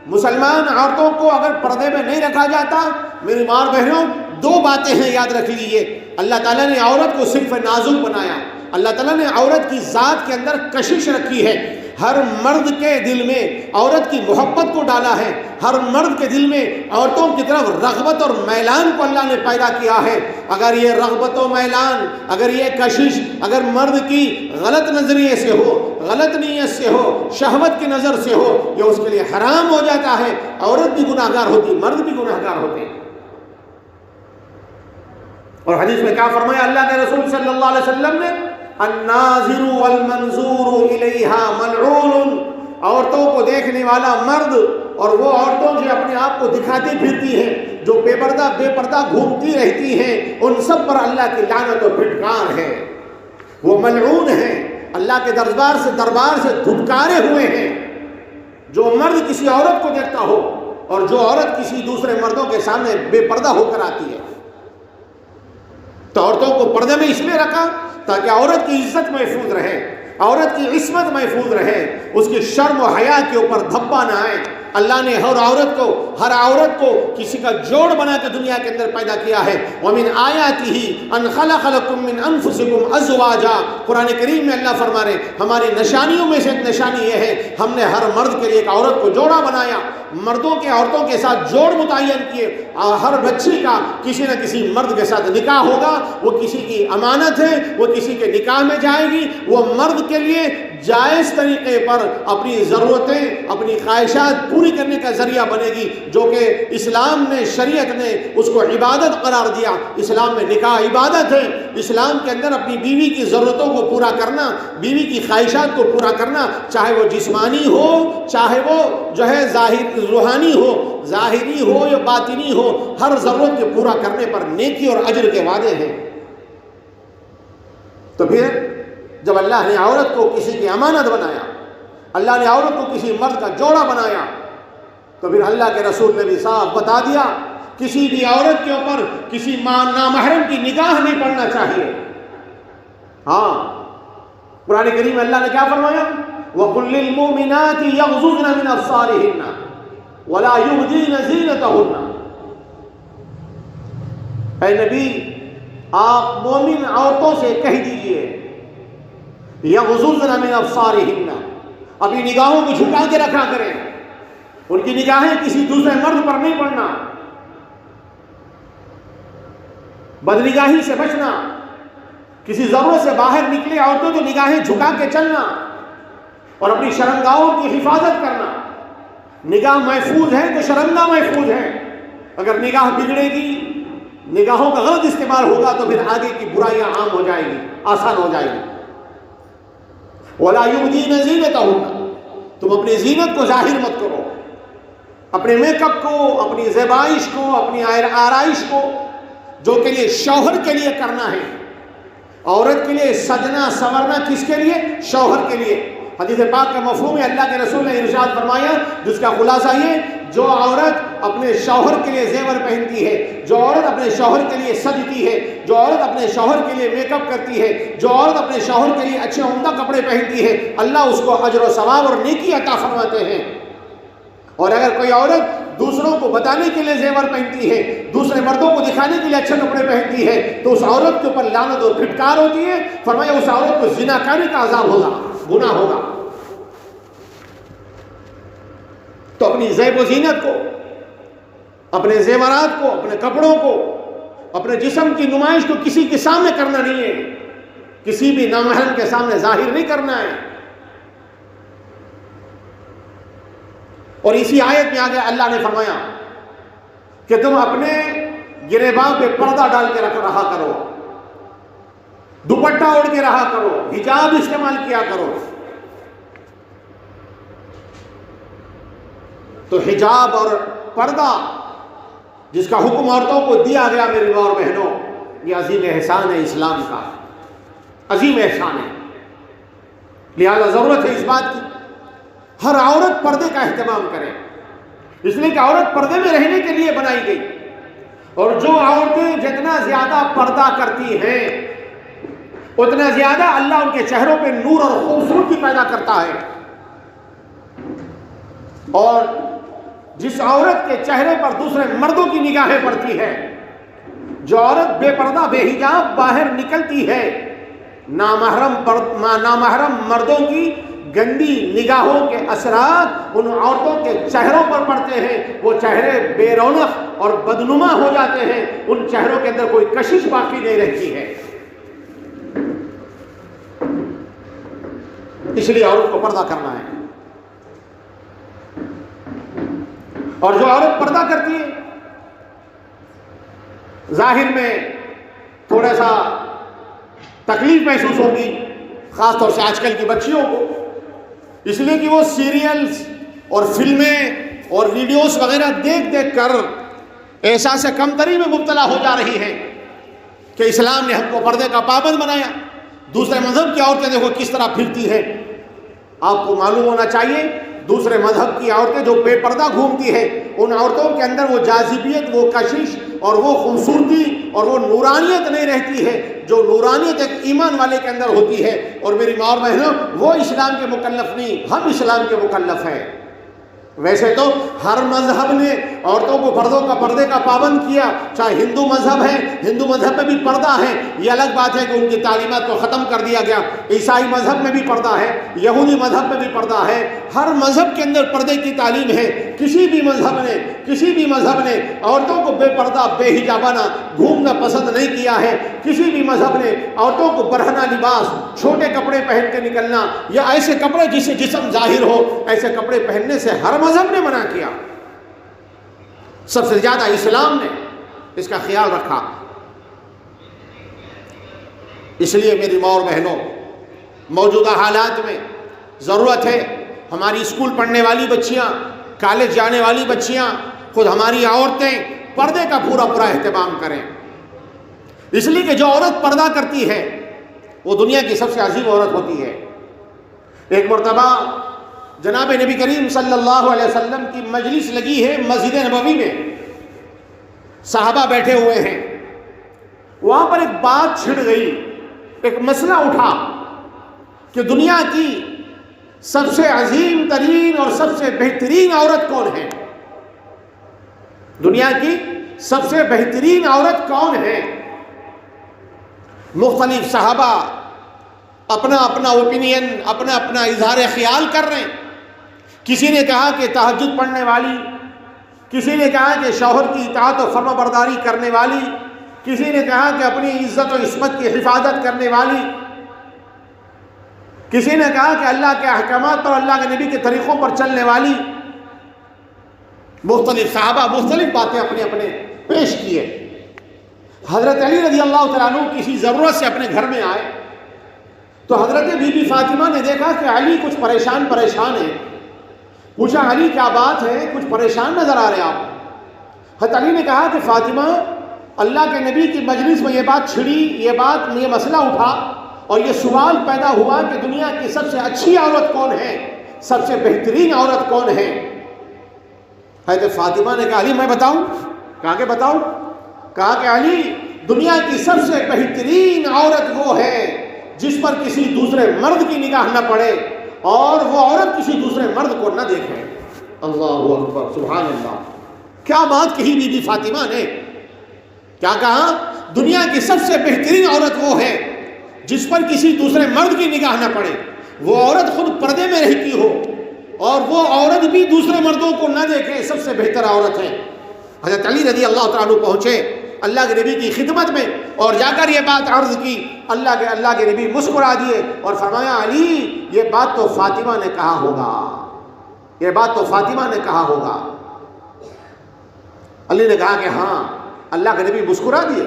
مسلمان عورتوں کو اگر پردے میں نہیں رکھا جاتا, میری ماں اور بہنوں دو باتیں ہیں یاد رکھ لیجیے. اللہ تعالیٰ نے عورت کو صرف نازک بنایا, اللہ تعالیٰ نے عورت کی ذات کے اندر کشش رکھی ہے. ہر مرد کے دل میں عورت کی محبت کو ڈالا ہے, ہر مرد کے دل میں عورتوں کی طرف رغبت اور میلان کو اللہ نے پیدا کیا ہے. اگر یہ رغبت و میلان, اگر یہ کشش اگر مرد کی غلط نظریے سے ہو, غلط نیت سے ہو, شہوت کی نظر سے ہو, یہ اس کے لیے حرام ہو جاتا ہے. عورت بھی گناہ گار ہوتی, مرد بھی گناہ گار ہوتے. اور حدیث میں کیا فرمایا اللہ کے رسول صلی اللہ علیہ وسلم نے, الناظر والمنظور الیہا ملعون. عورتوں کو دیکھنے والا مرد اور وہ عورتوں جو اپنے آپ کو دکھاتی پھرتی ہیں, جو بے پردہ گھومتی رہتی ہیں, ان سب پر اللہ کی لعنت و پھٹکار ہے. وہ ملعون ہیں, اللہ کے دربار سے دھتکارے ہوئے ہیں. جو مرد کسی عورت کو دیکھتا ہو اور جو عورت کسی دوسرے مردوں کے سامنے بے پردہ ہو کر آتی ہے. تو عورتوں کو پردے میں اس لیے رکھا تاکہ عورت کی عزت محفوظ رہے, عورت کی عصمت محفوظ رہے, اس کی شرم و حیا کے اوپر دھبا نہ آئے. اللہ نے ہر عورت کو کسی کا جوڑ بنا کے دنیا کے اندر پیدا کیا ہے. وَمِنْ آيَاتِهِ أَنْ خَلَقَ لَكُم مِّنْ أَنفُسِكُمْ أَزْوَاجًا. قرآن کریم میں اللہ فرما رہے ہماری نشانیوں میں سے ایک نشانی یہ ہے, ہم نے ہر مرد کے لیے ایک عورت کو جوڑا بنایا, مردوں کے عورتوں کے ساتھ جوڑ متعین کیے. ہر بچی کا کسی نہ کسی مرد کے ساتھ نکاح ہوگا, وہ کسی کی امانت ہے, وہ کسی کے نکاح میں جائے گی. وہ مرد کے لیے جائز طریقے پر اپنی ضرورتیں, اپنی خواہشات پوری کرنے کا ذریعہ بنے گی, جو کہ اسلام نے, شریعت نے اس کو عبادت قرار دیا. اسلام میں نکاح عبادت ہے. اسلام کے اندر اپنی بیوی کی ضرورتوں کو پورا کرنا, بیوی کی خواہشات کو پورا کرنا, چاہے وہ جسمانی ہو, چاہے وہ جو ہے روحانی ہو, ظاہری ہو یا باطنی ہو, ہر ضرورت کے پورا کرنے پر نیکی اور اجر کے وعدے ہیں. تو پھر جب اللہ نے عورت کو کسی کی امانت بنایا, اللہ نے عورت کو کسی مرد کا جوڑا بنایا, تو پھر اللہ کے رسول نے بھی صاف بتا دیا کسی بھی عورت کے اوپر کسی نامحرم کی نگاہ نہیں پڑنا چاہیے. ہاں, قرآن کریم میں اللہ نے کیا فرمایا, وَقُلْ لِلْمُؤْمِنَاتِ يَغْضُضْنَ مِنْ أَبْصَارِهِنَّ وَلَا يُبْدِينَ زِينَتَهُنَّ. اے نبی, آپ مومن عورتوں سے کہہ دیجئے یغضضن من ابصارہن, اپنی نگاہوں کو جھکا کے رکھا کریں, ان کی نگاہیں کسی دوسرے مرد پر نہیں پڑنا, بدنگاہی سے بچنا, کسی ضرورت سے باہر نکلے عورتوں تو نگاہیں جھکا کے چلنا اور اپنی شرمگاہوں کی حفاظت کرنا. نگاہ محفوظ ہے تو شرمگاہ محفوظ ہے. اگر نگاہ بگڑے گی, نگاہوں کا غلط استعمال ہوگا تو پھر آگے کی برائیاں عام ہو جائیں گی, آسان ہو جائیں گی. وَلَا يُبْدِينَ زِينَتَهُنَّ, تم اپنی زینت کو ظاہر مت کرو, اپنے میک اپ کو, اپنی زیبائش کو, اپنی آرائش کو, جو کہ لیے شوہر کے لیے کرنا ہے. عورت کے لیے سجنا سنورنا کس کے لیے؟ شوہر کے لیے. حدیث پاک کا مفہوم ہے، اللہ کے رسول نے ارشاد فرمایا جس کا خلاصہ یہ، جو عورت اپنے شوہر کے لیے زیور پہنتی ہے، جو عورت اپنے شوہر کے لیے سجتی ہے، جو عورت اپنے شوہر کے لیے میک اپ کرتی ہے، جو عورت اپنے شوہر کے لیے اچھے عمدہ کپڑے پہنتی ہے، اللہ اس کو اجر و ثواب اور نیکی عطا فرماتے ہیں۔ اور اگر کوئی عورت دوسروں کو بتانے کے لیے زیور پہنتی ہے، دوسرے مردوں کو دکھانے کے لیے اچھے کپڑے پہنتی ہے، تو اس عورت کے اوپر لعنت اور پھٹکار ہوتی ہے۔ فرمایا اس عورت کو زناکاری کا عذاب ہوگا، گناہ ہوگا۔ تو اپنی زیب و زینت کو، اپنے زیورات کو، اپنے کپڑوں کو، اپنے جسم کی نمائش کو کسی کے سامنے کرنا نہیں ہے، کسی بھی نامحرم کے سامنے ظاہر نہیں کرنا ہے۔ اور اسی آیت میں آگے اللہ نے فرمایا کہ تم اپنے گریباں پہ پردہ ڈال کے رہا کرو، دوپٹہ اوڑھ کے رہا کرو، حجاب استعمال کیا کرو۔ تو حجاب اور پردہ جس کا حکم عورتوں کو دیا گیا میری ماں اور بہنوں، یہ عظیم احسان ہے اسلام کا، عظیم احسان ہے۔ لہذا ضرورت ہے اس بات کی ہر عورت پردے کا اہتمام کرے، اس لیے کہ عورت پردے میں رہنے کے لیے بنائی گئی، اور جو عورتیں جتنا زیادہ پردہ کرتی ہیں اتنا زیادہ اللہ ان کے چہروں پہ نور اور خوبصورتی پیدا کرتا ہے۔ اور جس عورت کے چہرے پر دوسرے مردوں کی نگاہیں پڑتی ہے، جو عورت بے پردہ بے حجاب باہر نکلتی ہے، نامحرم مردوں کی گندی نگاہوں کے اثرات ان عورتوں کے چہروں پر پڑتے ہیں، وہ چہرے بے رونق اور بدنما ہو جاتے ہیں، ان چہروں کے اندر کوئی کشش باقی نہیں رہتی ہے۔ اس لیے عورت کو پردہ کرنا ہے، اور جو عورت پردہ کرتی ہے ظاہر میں تھوڑا سا تکلیف محسوس ہوگی، خاص طور سے آج کل کی بچیوں کو، اس لیے کہ وہ سیریلز اور فلمیں اور ویڈیوز وغیرہ دیکھ دیکھ کر احساس کمتری میں مبتلا ہو جا رہی ہے کہ اسلام نے ہم کو پردے کا پابند بنایا۔ دوسرے مذہب کی عورتیں دیکھو کس طرح پھرتی ہیں۔ آپ کو معلوم ہونا چاہیے دوسرے مذہب کی عورتیں جو بے پردہ گھومتی ہیں، ان عورتوں کے اندر وہ جاذبیت، وہ کشش اور وہ خوبصورتی اور وہ نورانیت نہیں رہتی ہے جو نورانیت ایک ایمان والے کے اندر ہوتی ہے۔ اور میری ماں اور بہنوں، وہ اسلام کے مکلف نہیں، ہم اسلام کے مکلف ہیں۔ ویسے تو ہر مذہب نے عورتوں کو پردے کا پابند کیا، چاہے ہندو مذہب ہے، ہندو مذہب میں بھی پردہ ہے، یہ الگ بات ہے کہ ان کی تعلیمات کو ختم کر دیا گیا۔ عیسائی مذہب میں بھی پردہ ہے، یہودی مذہب میں بھی پردہ ہے، ہر مذہب کے اندر پردے کی تعلیم ہے۔ کسی بھی مذہب نے عورتوں کو بے پردہ بے حجابانہ گھومنا پسند نہیں کیا ہے۔ کسی بھی مذہب نے عورتوں کو برہنہ لباس، چھوٹے کپڑے پہن کے نکلنا یا ایسے کپڑے جس سے جسم ظاہر ہو، ایسے کپڑے پہننے سے ہر مذہب نے منع کیا۔ سب سے زیادہ اسلام نے اس کا خیال رکھا۔ اس لیے میری ماں اور بہنوں، موجودہ حالات میں ضرورت ہے ہماری اسکول پڑھنے والی بچیاں، کالج جانے والی بچیاں، خود ہماری عورتیں پردے کا پورا اہتمام کریں۔ اس لیے کہ جو عورت پردہ کرتی ہے وہ دنیا کی سب سے عظیم عورت ہوتی ہے۔ ایک مرتبہ جناب نبی کریم صلی اللہ علیہ وسلم کی مجلس لگی ہے مسجد نبوی میں، صحابہ بیٹھے ہوئے ہیں، وہاں پر ایک بات چھڑ گئی، ایک مسئلہ اٹھا کہ دنیا کی سب سے عظیم ترین اور سب سے بہترین عورت کون ہے؟ دنیا کی سب سے بہترین عورت کون ہے؟ مختلف صحابہ اپنا اپنا اوپینین، اپنا اپنا اظہار خیال کر رہے ہیں۔ کسی نے کہا کہ تہجد پڑھنے والی، کسی نے کہا کہ شوہر کی اطاعت و فرما برداری کرنے والی، کسی نے کہا کہ اپنی عزت و عصمت کی حفاظت کرنے والی، کسی نے کہا کہ اللہ کے احکامات پر، اللہ کے نبی کے طریقوں پر چلنے والی۔ مختلف صحابہ مختلف باتیں اپنے اپنے پیش کیے۔ حضرت علی رضی اللہ تعالیٰ عنہ کسی ضرورت سے اپنے گھر میں آئے تو حضرت بی بی فاطمہ نے دیکھا کہ علی کچھ پریشان ہے۔ پوچھا علی کیا بات ہے، کچھ پریشان نظر آ رہے آپ؟ حضرت علی نے کہا کہ فاطمہ، اللہ کے نبی کی مجلس میں یہ بات چھڑی، یہ مسئلہ اٹھا اور یہ سوال پیدا ہوا کہ دنیا کی سب سے اچھی عورت کون ہے، سب سے بہترین عورت کون ہے؟ حضرت فاطمہ نے کہا علی میں بتاؤں؟ کہا کہ بتاؤ؟ کہا کہ علی دنیا کی سب سے بہترین عورت وہ ہے جس پر کسی دوسرے مرد کی نگاہ نہ پڑے اور وہ عورت کسی دوسرے مرد کو نہ دیکھے۔ اللہ اکبر، سبحان اللہ، کیا بات کہی بی بی فاطمہ نے! کیا کہا؟ دنیا کی سب سے بہترین عورت وہ ہے جس پر کسی دوسرے مرد کی نگاہ نہ پڑے، وہ عورت خود پردے میں رہتی ہو اور وہ عورت بھی دوسرے مردوں کو نہ دیکھے، سب سے بہتر عورت ہے۔ حضرت علی رضی اللہ تعالیٰ عنہ پہنچے اللہ کے نبی کی خدمت میں اور جا کر یہ بات عرض کی۔ اللہ کے نبی مسکرا دیے اور فرمایا علی یہ بات تو فاطمہ نے کہا ہوگا، یہ بات تو فاطمہ نے کہا ہوگا۔ علی نے کہا کہ ہاں۔ اللہ کے نبی مسکرا دیے،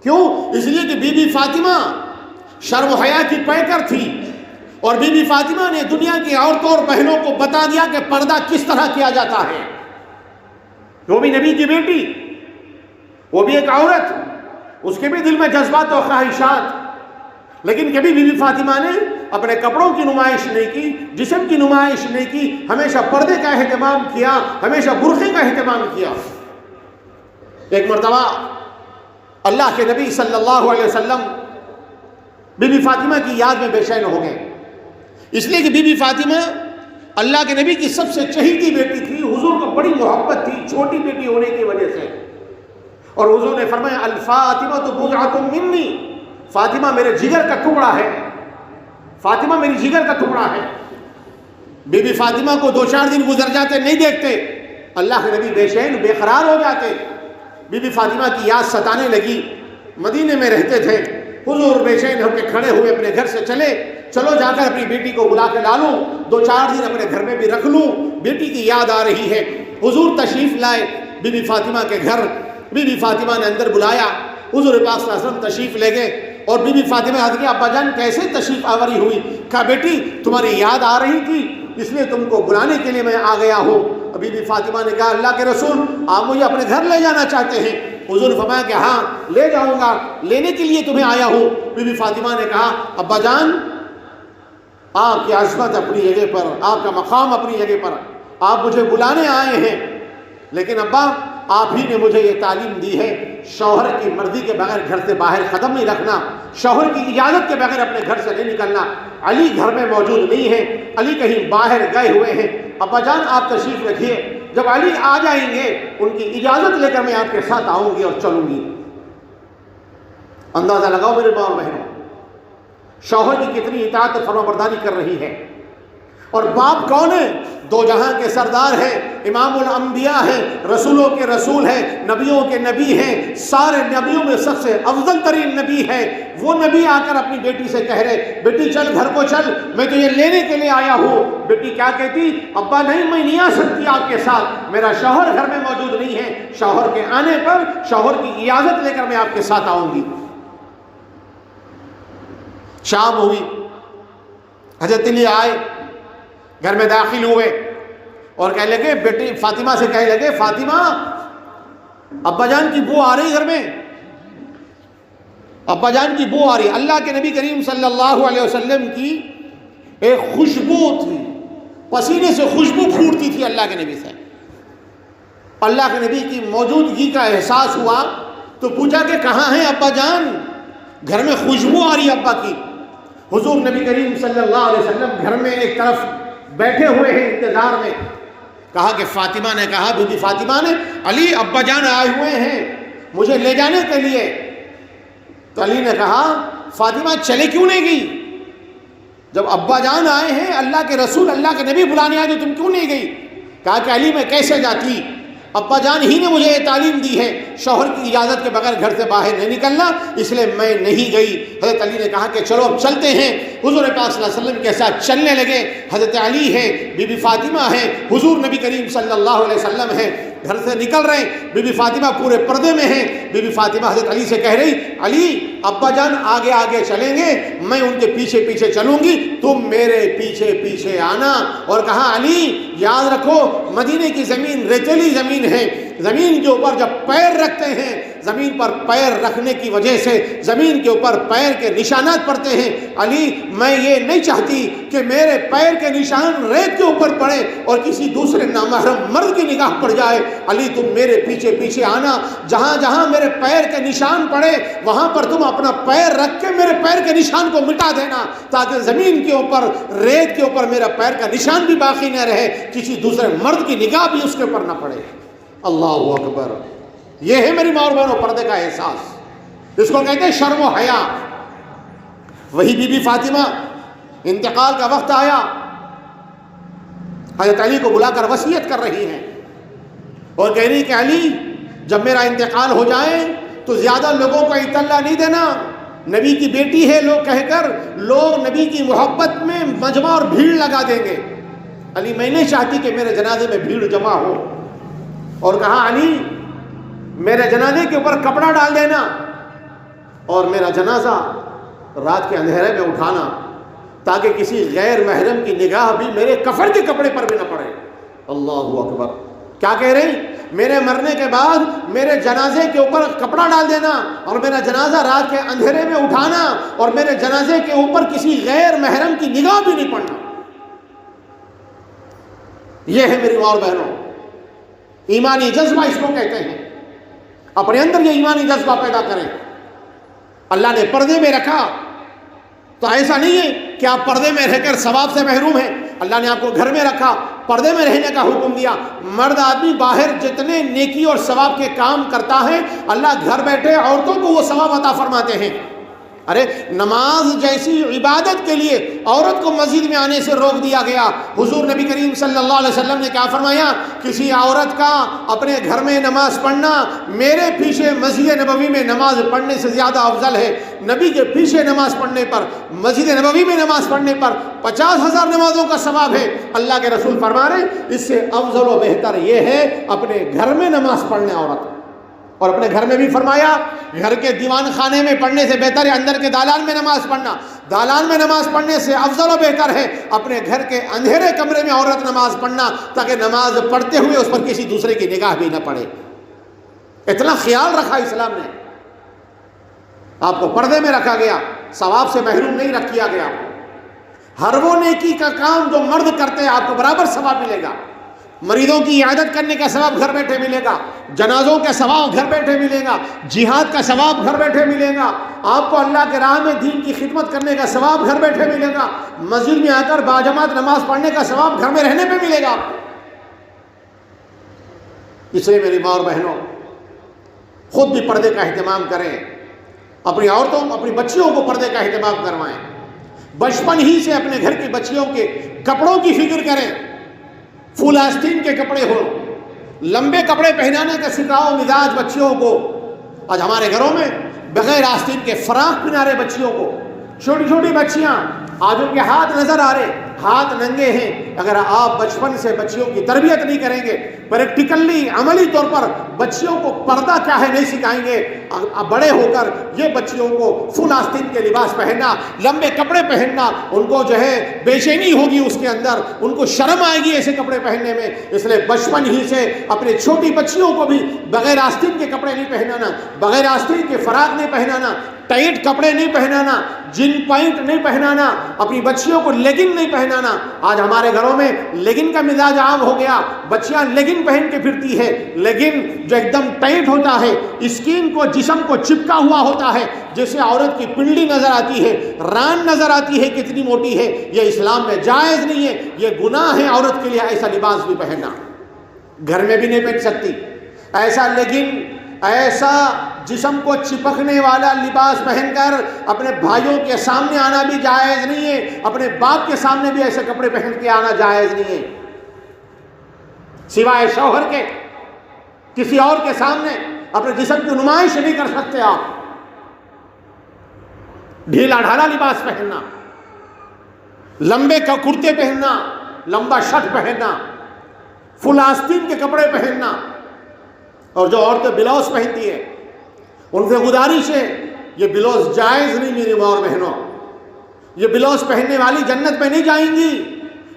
کیوں؟ اس لیے کہ بی بی فاطمہ شرم و حیا کی پیکر تھی اور بی بی فاطمہ نے دنیا کی عورتوں اور بہنوں کو بتا دیا کہ پردہ کس طرح کیا جاتا ہے۔ وہ بھی نبی کی بیٹی، وہ بھی ایک عورت، اس کے بھی دل میں جذبات اور خواہشات، لیکن کبھی بی بی فاطمہ نے اپنے کپڑوں کی نمائش نہیں کی، جسم کی نمائش نہیں کی، ہمیشہ پردے کا اہتمام کیا، ہمیشہ برقعے کا اہتمام کیا۔ ایک مرتبہ اللہ کے نبی صلی اللہ علیہ وسلم بی بی فاطمہ کی یاد میں بے چین ہو گئے، اس لیے کہ بی بی فاطمہ اللہ کے نبی کی سب سے چہیتی بیٹی تھی، حضور کو بڑی محبت تھی چھوٹی بیٹی ہونے کی وجہ سے، اور حضور نے فرمایا الفاطمہ تو بضعۃ منی، فاطمہ میرے جگر کا ٹکڑا ہے، فاطمہ میری جگر کا ٹکڑا ہے۔ بی بی فاطمہ کو 2-4 دن گزر جاتے نہیں دیکھتے، اللہ کے نبی بے چین بے قرار ہو جاتے۔ بی بی فاطمہ کی یاد ستانے لگی، مدینے میں رہتے تھے، حضور بے چین ہو کے کھڑے ہوئے اپنے گھر سے چلے، چلو جا کر اپنی بیٹی کو بلا کے لا لوں، 2-4 دن اپنے گھر میں بھی رکھ لوں، بیٹی کی یاد آ رہی ہے۔ حضور تشریف لائے بی بی فاطمہ کے گھر، بی بی فاطمہ نے اندر بلایا، حضور پاک صلی اللہ علیہ وسلم تشریف لے گئے اور بی بی فاطمہ حضرت کی ابا جان کیسے تشریف آوری ہوئی؟ کہا بیٹی تمہاری یاد آ رہی تھی اس لیے تم کو بلانے کے لیے میں آ گیا ہوں۔ بی بی فاطمہ نے کہا اللہ کے رسول آپ مجھے اپنے گھر لے جانا چاہتے ہیں؟ حضور فرمایا کہ ہاں لے جاؤں گا، لینے کے لیے تمہیں آیا ہوں۔ بی بی فاطمہ نے کہا ابا جان آپ کی عظمت اپنی جگہ پر، آپ کا مقام اپنی جگہ پر، آپ مجھے بلانے آئے ہیں، لیکن ابا آپ ہی نے مجھے یہ تعلیم دی ہے شوہر کی مرضی کے بغیر گھر سے باہر قدم نہیں رکھنا، شوہر کی اجازت کے بغیر اپنے گھر سے نہیں نکلنا۔ علی گھر میں موجود نہیں ہے، علی کہیں باہر گئے ہوئے ہیں، ابا جان آپ تشریف رکھیے، جب علی آ جائیں گے ان کی اجازت لے کر میں آپ کے ساتھ آؤں گی اور چلوں گی۔ اندازہ لگاؤ میرے ماں اور بہنوں، شوہر کی کتنی اطاعت و فرمانبرداری کر رہی ہے، اور باپ کون ہے؟ دو جہاں کے سردار ہیں، امام الانبیاء ہیں، رسولوں کے رسول ہیں، نبیوں کے نبی ہیں، سارے نبیوں میں سب سے افضل ترین نبی ہے۔ وہ نبی آ کر اپنی بیٹی سے کہہ رہے بیٹی چل گھر کو چل، میں تجھے لینے کے لیے آیا ہوں۔ بیٹی کیا کہتی؟ ابا نہیں میں نہیں آ سکتی آپ کے ساتھ، میرا شوہر گھر میں موجود نہیں ہے، شوہر کے آنے پر شوہر کی اجازت لے کر میں آپ کے ساتھ آؤں گی۔ شام ہوئی، حضرت علی آئے، گھر میں داخل ہوئے اور کہنے لگے بیٹی فاطمہ سے کہنے لگے فاطمہ ابا جان کی بو آ رہی گھر میں، ابا جان کی بو آ رہی۔ اللہ کے نبی کریم صلی اللہ علیہ وسلم کی ایک خوشبو تھی، پسینے سے خوشبو پھوٹتی تھی اللہ کے نبی سے۔ اللہ کے نبی کی موجودگی کا احساس ہوا تو پوچھا کہ کہاں ہیں ابا جان؟ گھر میں خوشبو آ رہی ابا کی۔ حضور نبی کریم صلی اللہ علیہ وسلم گھر میں ایک طرف بیٹھے ہوئے ہیں انتظار میں۔ کہا کہ فاطمہ نے کہا، بی بی فاطمہ نے علی ابا جان آئے ہوئے ہیں مجھے لے جانے کے لیے۔ تو علی نے کہا فاطمہ چلے کیوں نہیں گئی؟ جب ابا جان آئے ہیں، اللہ کے رسول اللہ کے نبی بلانے آئے تو تم کیوں نہیں گئی؟ کہا کہ علی میں کیسے جاتی، ابا جان ہی نے مجھے یہ تعلیم دی ہے شوہر کی اجازت کے بغیر گھر سے باہر نہیں نکلنا، اس لیے میں نہیں گئی۔ حضرت علی نے کہا کہ چلو اب چلتے ہیں۔ حضور پاک صلی اللہ علیہ وسلم کے ساتھ چلنے لگے۔ حضرت علی ہے، بی بی فاطمہ ہے، حضور نبی کریم صلی اللہ علیہ وسلم ہے، گھر سے نکل رہے ہیں۔ بی بی فاطمہ پورے پردے میں ہیں۔ بی بی فاطمہ حضرت علی سے کہہ رہی علی ابا جان آگے آگے چلیں گے، میں ان کے پیچھے پیچھے چلوں گی، تم میرے پیچھے پیچھے آنا۔ اور کہا علی یاد رکھو مدینے کی زمین ریتیلی زمین ہے، زمین کے اوپر جب پیر رکھتے ہیں، زمین پر پیر رکھنے کی وجہ سے زمین کے اوپر پیر کے نشانات پڑتے ہیں۔ علی میں یہ نہیں چاہتی کہ میرے پیر کے نشان ریت کے اوپر پڑے اور کسی دوسرے نامحرم مرد کی نگاہ پڑ جائے۔ علی تم میرے پیچھے پیچھے آنا، جہاں جہاں میرے پیر کے نشان پڑے وہاں پر تم اپنا پیر رکھ کے میرے پیر کے نشان کو مٹا دینا، تاکہ زمین کے اوپر ریت کے اوپر میرا پیر کا نشان بھی باقی نہ رہے، کسی دوسرے مرد کی نگاہ بھی اس کے اوپر نہ پڑے۔ اللہ اکبر! یہ ہے میری ماں اور بہنوں پردے کا احساس، اس کو کہتے ہیں شرم و حیا۔ وہی بی بی فاطمہ انتقال کا وقت آیا، حضرت علی کو بلا کر وصیت کر رہی ہیں اور کہہ رہی کہ علی جب میرا انتقال ہو جائے تو زیادہ لوگوں کو اطلاع نہیں دینا، نبی کی بیٹی ہے لوگ کہہ کر لوگ نبی کی محبت میں مجمع اور بھیڑ لگا دیں گے۔ علی میں نہیں چاہتی کہ میرے جنازے میں بھیڑ جمع ہو، اور کہا علی میرے جنازے کے اوپر کپڑا ڈال دینا اور میرا جنازہ رات کے اندھیرے میں اٹھانا، تاکہ کسی غیر محرم کی نگاہ بھی میرے کفن کے کپڑے پر بھی نہ پڑے۔ اللہ اکبر! کیا کہہ رہی؟ میرے مرنے کے بعد میرے جنازے کے اوپر کپڑا ڈال دینا اور میرا جنازہ رات کے اندھیرے میں اٹھانا اور میرے جنازے کے اوپر کسی غیر محرم کی نگاہ بھی نہیں پڑنا۔ یہ ہے میری ماں اور بہنوں ایمانی جذبہ، اس کو کہتے ہیں۔ اپنے اندر یہ ایمانی جذبہ پیدا کریں۔ اللہ نے پردے میں رکھا تو ایسا نہیں ہے کہ آپ پردے میں رہ کر ثواب سے محروم ہیں۔ اللہ نے آپ کو گھر میں رکھا، پردے میں رہنے کا حکم دیا۔ مرد آدمی باہر جتنے نیکی اور ثواب کے کام کرتا ہے، اللہ گھر بیٹھے عورتوں کو وہ ثواب عطا فرماتے ہیں۔ ارے نماز جیسی عبادت کے لیے عورت کو مسجد میں آنے سے روک دیا گیا۔ حضور نبی کریم صلی اللہ علیہ وسلم نے کیا فرمایا؟ کسی عورت کا اپنے گھر میں نماز پڑھنا میرے پیچھے مسجد نبوی میں نماز پڑھنے سے زیادہ افضل ہے۔ نبی کے پیچھے نماز پڑھنے پر، مسجد نبوی میں نماز پڑھنے پر 50,000 نمازوں کا ثواب ہے۔ اللہ کے رسول فرما رہے اس سے افضل و بہتر یہ ہے اپنے گھر میں نماز پڑھنے عورت۔ اور اپنے گھر میں بھی فرمایا گھر کے دیوان خانے میں پڑھنے سے بہتر ہے اندر کے دالان میں نماز پڑھنا۔ دالان میں نماز پڑھنے سے افضل و بہتر ہے اپنے گھر کے اندھیرے کمرے میں عورت نماز پڑھنا، تاکہ نماز پڑھتے ہوئے اس پر کسی دوسرے کی نگاہ بھی نہ پڑے۔ اتنا خیال رکھا اسلام نے، آپ کو پردے میں رکھا گیا، ثواب سے محروم نہیں کیا گیا۔ ہر وہ نیکی کا کام جو مرد کرتے ہیں آپ کو برابر ثواب ملے گا۔ مریضوں کی عیادت کرنے کا ثواب گھر بیٹھے ملے گا، جنازوں کا ثواب گھر بیٹھے ملے گا، جہاد کا ثواب گھر بیٹھے ملے گا، آپ کو اللہ کے راہ میں دین کی خدمت کرنے کا ثواب گھر بیٹھے ملے گا، مسجد میں آ کر باجماعت نماز پڑھنے کا ثواب گھر میں رہنے پہ ملے گا۔ اس لیے میری ماں اور بہنوں خود بھی پردے کا اہتمام کریں، اپنی عورتوں اپنی بچیوں کو پردے کا اہتمام کروائیں، بچپن ہی سے اپنے گھر کی بچیوں کے کپڑوں کی فکر کریں۔ فل آستین کے کپڑے ہوں، لمبے کپڑے پہنانے کا سکھاؤ مزاج بچیوں کو۔ آج ہمارے گھروں میں بغیر آستین کے فراق پہنا رہے بچیوں کو، چھوٹی چھوٹی بچیاں، آج ان کے ہاتھ نظر آ رہے، ہاتھ ننگے ہیں۔ اگر آپ بچپن سے بچیوں کی تربیت نہیں کریں گے، پریکٹیکلی عملی طور پر بچیوں کو پردہ کیا ہے نہیں سکھائیں گے، بڑے ہو کر یہ بچیوں کو فل آستین کے لباس پہننا، لمبے کپڑے پہننا، ان کو جو ہے بے چینی ہوگی اس کے اندر، ان کو شرم آئے گی ایسے کپڑے پہننے میں۔ اس لیے بچپن ہی سے اپنے چھوٹی بچیوں کو بھی بغیر آستین کے کپڑے نہیں پہنانا، بغیر آستین کے فراق نہیں پہنانا، ٹائٹ کپڑے نہیں پہنانا، جن پینٹ نہیں پہنانا، اپنی بچیوں کو لیگن نہیں پہنانا۔ آج ہمارے گھروں میں لیگن کا مزاج عام ہو گیا، بچیاں لیگن پہن کے پھرتی ہے، لیگن جو ایک دم ٹائٹ ہوتا ہے، اسکن کو جسم کو چپکا ہوا ہوتا ہے، جیسے عورت کی پنڈلی نظر آتی ہے، ران نظر آتی ہے کتنی موٹی ہے۔ یہ اسلام میں جائز نہیں ہے، یہ گناہ ہے عورت کے لیے ایسا لباس بھی پہننا۔ گھر میں بھی نہیں پہن سکتی ایسا لیگن، ایسا جسم کو چپکنے والا لباس پہن کر اپنے بھائیوں کے سامنے آنا بھی جائز نہیں ہے، اپنے باپ کے سامنے بھی ایسے کپڑے پہن کے آنا جائز نہیں ہے۔ سوائے شوہر کے کسی اور کے سامنے اپنے جسم کی نمائش نہیں کر سکتے آپ۔ ڈھیلا ڈھالا لباس پہننا، لمبے کرتے پہننا، لمبا شرٹ پہننا، فل آستین کے کپڑے پہننا، اور جو عورتیں بلاؤز پہنتی ہے ان سے گزارش ہے یہ بلوز جائز نہیں میری ماں اور بہنوں. یہ بلوز پہننے والی جنت میں نہیں جائیں گی.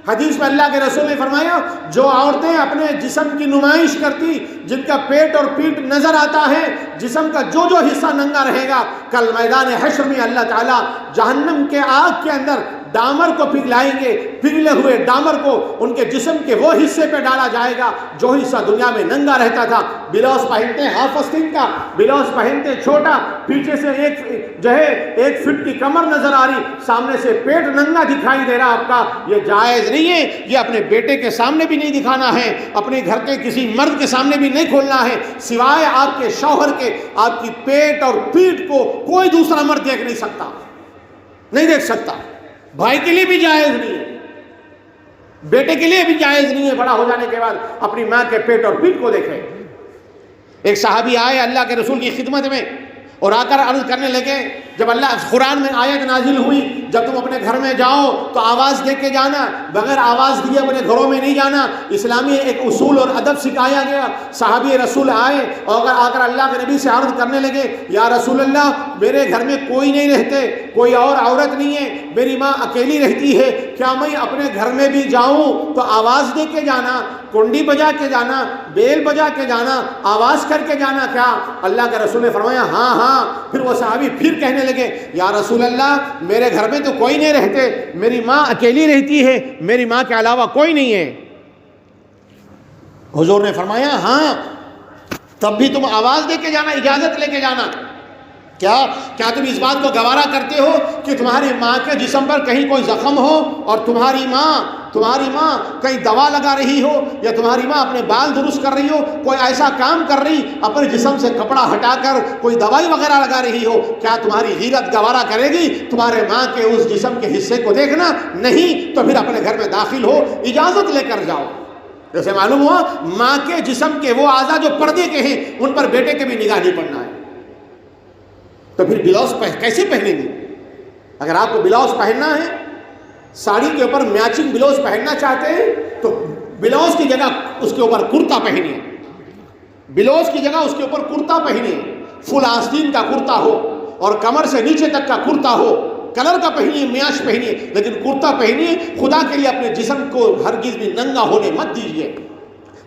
حدیث میں اللہ کے رسول نے فرمایا جو عورتیں اپنے جسم کی نمائش کرتی، جن کا پیٹ اور پیٹ نظر آتا ہے، جسم کا جو حصہ ننگا رہے گا، کل میدان حشر میں اللہ تعالیٰ جہنم کے آگ کے اندر ڈامر کو پگھلائیں گے. پگھلے ہوئے ڈامر کو ان کے جسم کے وہ حصے پہ ڈالا جائے گا جو حصہ دنیا میں ننگا رہتا تھا. بلاؤز پہنتے ہاف آستین کا، بلاؤز پہنتے چھوٹا، پیچھے سے ایک فٹ کی کمر نظر آ رہی، سامنے سے پیٹ ننگا دکھائی دے رہا آپ کا. یہ جائز نہیں ہے. یہ اپنے بیٹے کے سامنے بھی نہیں دکھانا ہے، اپنے گھر کے کسی مرد کے سامنے بھی نہیں کھولنا ہے، سوائے آپ کے شوہر کے. آپ کی پیٹ اور پیٹ کو کوئی دوسرا مرد دیکھ نہیں سکتا، نہیں دیکھ سکتا. بھائی کے لیے بھی جائز نہیں ہے، بیٹے کے لیے بھی جائز نہیں ہے بڑا ہو جانے کے بعد اپنی ماں کے پیٹ اور پیٹ کو دیکھے. ایک صحابی آئے اللہ کے رسول کی خدمت میں اور آ کر عرض کرنے لگے، جب اللہ قرآن میں آیت نازل ہوئی جب تم اپنے گھر میں جاؤ تو آواز دے کے جانا، بغیر آواز دیے اپنے گھروں میں نہیں جانا. اسلامی ایک اصول اور ادب سکھایا گیا. صحابی رسول آئے اور آ کر اللہ کے نبی سے عرض کرنے لگے، یا رسول اللہ میرے گھر میں کوئی نہیں رہتے، کوئی اور عورت نہیں ہے، میری ماں اکیلی رہتی ہے، کیا میں اپنے گھر میں بھی جاؤں تو آواز دے کے جانا، کنڈی بجا کے جانا، بیل بجا کے جانا، آواز کر کے جانا کیا؟ اللہ کے رسول نے فرمایا ہاں ہاں. پھر وہ صحابی پھر کہنے لگے، یا رسول اللہ میرے گھر میں تو کوئی نہیں رہتے، میری ماں اکیلی رہتی ہے، میری ماں کے علاوہ کوئی نہیں ہے. حضور نے فرمایا ہاں تب بھی تم آواز دے کے جانا، اجازت لے کے جانا. کیا تم اس بات کو گوارا کرتے ہو کہ تمہاری ماں کے جسم پر کہیں کوئی زخم ہو اور تمہاری ماں کہیں دوا لگا رہی ہو، یا تمہاری ماں اپنے بال درست کر رہی ہو، کوئی ایسا کام کر رہی اپنے جسم سے کپڑا ہٹا کر کوئی دوائی وغیرہ لگا رہی ہو، کیا تمہاری غیرت گوارا کرے گی تمہارے ماں کے اس جسم کے حصے کو دیکھنا؟ نہیں. تو پھر اپنے گھر میں داخل ہو، اجازت لے کر جاؤ. جیسے معلوم ہوا ماں کے جسم کے وہ اعضاء جو پردے کے ہیں ان پر بیٹے کے بھی نگاہ نہیں پڑنا ہے. تو پھر بلاؤز کیسے پہنیں گے؟ اگر آپ کو بلاؤز پہننا ہے، ساڑی کے اوپر میچنگ بلاؤز پہننا چاہتے ہیں تو بلاؤز کی جگہ اس کے اوپر کرتا پہنیے. بلاؤز کی جگہ اس کے اوپر کرتا پہنیے، فل آستین کا کرتا ہو اور کمر سے نیچے تک کا کرتا ہو. کلر کا پہنیے، میاش پہنیے، لیکن کرتا پہنیے. خدا کے لیے اپنے جسم کو ہرگز بھی ننگا ہونے مت دیجیے.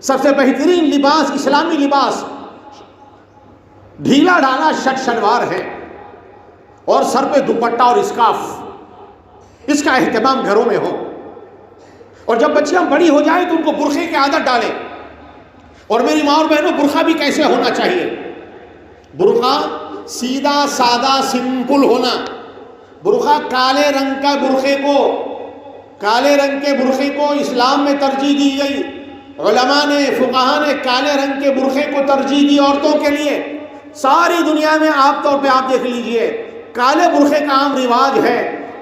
سب سے بہترین لباس اسلامی لباس ڈھیلا ڈھالا شٹ شلوار ہے اور سر پہ دوپٹہ اور اسکارف. اس کا اہتمام گھروں میں ہو. اور جب بچیاں بڑی ہو جائیں تو ان کو برقعے کی عادت ڈالیں. اور میری ماں اور بہنوں برقعہ بھی کیسے ہونا چاہیے؟ برقعہ سیدھا سادہ سمپل ہونا. برقعہ کالے رنگ کے برقعے کو اسلام میں ترجیح دی گئی. علماء نے، فقہاء نے کالے رنگ کے برقعے کو ترجیح دی عورتوں کے لیے. ساری دنیا میں عام طور پہ آپ دیکھ لیجئے کالے برقعے کا عام رواج ہے.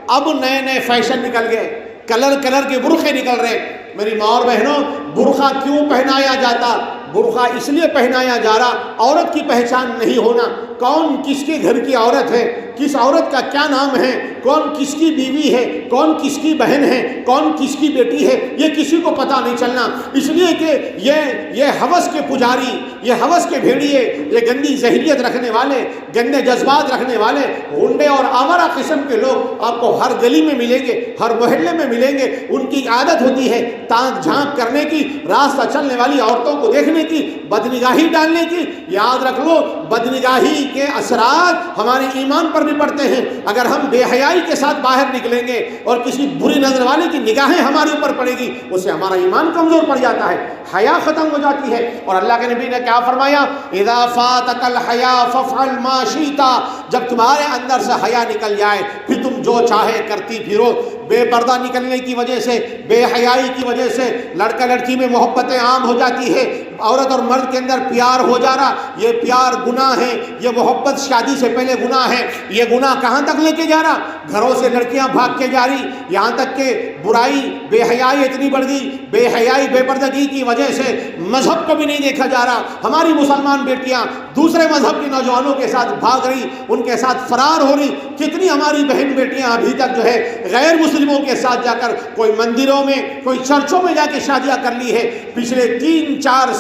اب نئے فیشن نکل گئے، کلر کے برقعے نکل رہے. میری ماں اور بہنوں، برقعہ کیوں پہنایا جاتا؟ برقعہ اس لیے پہنایا جا رہا عورت کی پہچان نہیں ہونا. کون کس کے گھر کی عورت ہے، کس عورت کا کیا نام ہے، کون کس کی بیوی ہے، کون کس کی بہن ہے، کون کس کی بیٹی ہے، یہ کسی کو پتہ نہیں چلنا. اس لیے کہ یہ ہوس کے پجاری، یہ ہوس کے بھیڑیے، یہ گندی ذہنیت رکھنے والے، گندے جذبات رکھنے والے، غنڈے اور آورہ قسم کے لوگ آپ کو ہر گلی میں ملیں گے، ہر محلے میں ملیں گے. ان کی عادت ہوتی ہے تانک جھانک کرنے کی، راستہ چلنے والی عورتوں کو دیکھنے کی، بدنگاہی ڈالنے کی. یاد رکھ لو بدنگاہی کے اثرات ہمارے ایمان پر بھی پڑتے ہیں. اگر ہم بے حیائی کے ساتھ باہر نکلیں گے اور کسی بری نظر والے کی نگاہیں ہمارے اوپر پڑے گی، اس سے ہمارا ایمان کمزور پڑ جاتا ہے، حیا ختم ہو جاتی ہے. اور اللہ کے نبی نے کیا فرمایا؟ اذا فاتک الحیا فافعل ما شئت. جب تمہارے اندر سے حیا نکل جائے پھر تم جو چاہے کرتی پھرو. بے پردہ نکلنے کی وجہ سے، بے حیائی کی وجہ سے لڑکا لڑکی میں محبتیں عام ہو جاتی ہے، عورت اور مرد کے اندر پیار ہو جا رہا. یہ پیار گناہ ہے، یہ محبت شادی سے پہلے گناہ ہے. یہ گناہ کہاں تک لے کے جا رہا؟ گھروں سے لڑکیاں بھاگ کے جا رہی، یہاں تک کہ برائی، بے حیائی اتنی بڑھ گئی. بے حیائی، بے پردگی کی وجہ وجہ سے مذہب کو بھی نہیں دیکھا جا رہا. ہماری مسلمان بیٹیاں دوسرے مذہب کے نوجوانوں کے ساتھ بھاگ رہی, ان کے ساتھ فرار ہو رہی. کتنی ہماری بہن بیٹیاں ابھی تک جو ہے غیر مسلموں کے ساتھ جا کر کوئی مندروں میں, کوئی چرچوں میں جا کے شادیاں کر لی ہے. پچھلے 3-4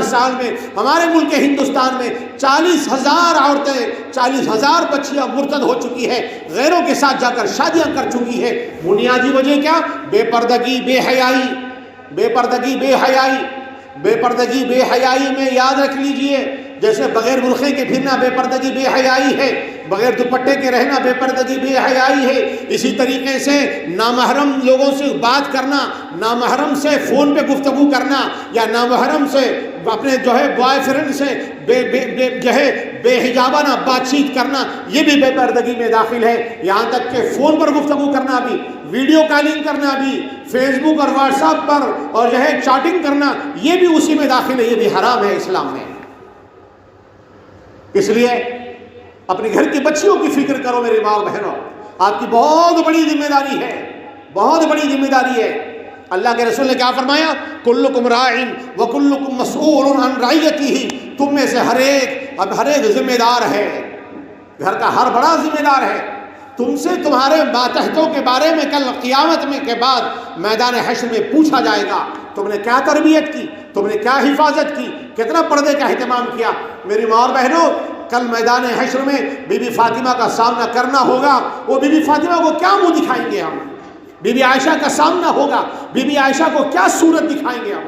سال میں ہمارے ملک ہندوستان میں 40,000 عورتیں, 40,000 بچیاں مرتد ہو چکی ہے, غیروں کے ساتھ جا کر شادیاں کر چکی ہے. بنیادی وجہ کیا؟ بے پردگی, بے حیائی میں یاد رکھ لیجئے. جیسے بغیر برقعے کے پھرنا بے پردگی بے حیائی ہے, بغیر دوپٹے کے رہنا بے پردگی بے حیائی ہے. اسی طریقے سے نامحرم لوگوں سے بات کرنا, نامحرم سے فون پہ گفتگو کرنا, یا نامحرم سے اپنے جو ہے بوائے فرینڈ سے بے حجابانہ بات چیت کرنا, یہ بھی بے پردگی میں داخل ہے. یہاں تک کہ فون پر گفتگو کرنا بھی, ویڈیو کالنگ کرنا بھی, فیس بک اور واٹس ایپ پر اور جو ہے چیٹنگ کرنا, یہ بھی اسی میں داخل ہے. یہ بھی حرام ہے اسلام میں. اس لیے اپنے گھر کی بچیوں کی فکر کرو میری ماں اور بہنوں. آپ کی بہت بڑی ذمہ داری ہے, بہت بڑی ذمہ داری ہے. اللہ کے رسول نے کیا فرمایا؟ کلکم راعٍ وکلکم مسئول عن رعیتہ. تم میں سے ہر ایک ذمہ دار ہے, گھر کا ہر بڑا ذمہ دار ہے. تم سے تمہارے ماتحتوں کے بارے میں کل قیامت میں کے بعد میدان حشر میں پوچھا جائے گا. تم نے کیا تربیت کی, تم نے کیا حفاظت کی, کتنا پردے کا اہتمام کیا. میری ماں اور بہنوں, کل میدان حشر میں بی بی فاطمہ کا سامنا کرنا ہوگا. وہ بی بی فاطمہ کو کیا منہ دکھائیں گے ہم؟ بی بی عائشہ کا سامنا ہوگا, بی بی عائشہ کو کیا صورت دکھائیں گے ہم؟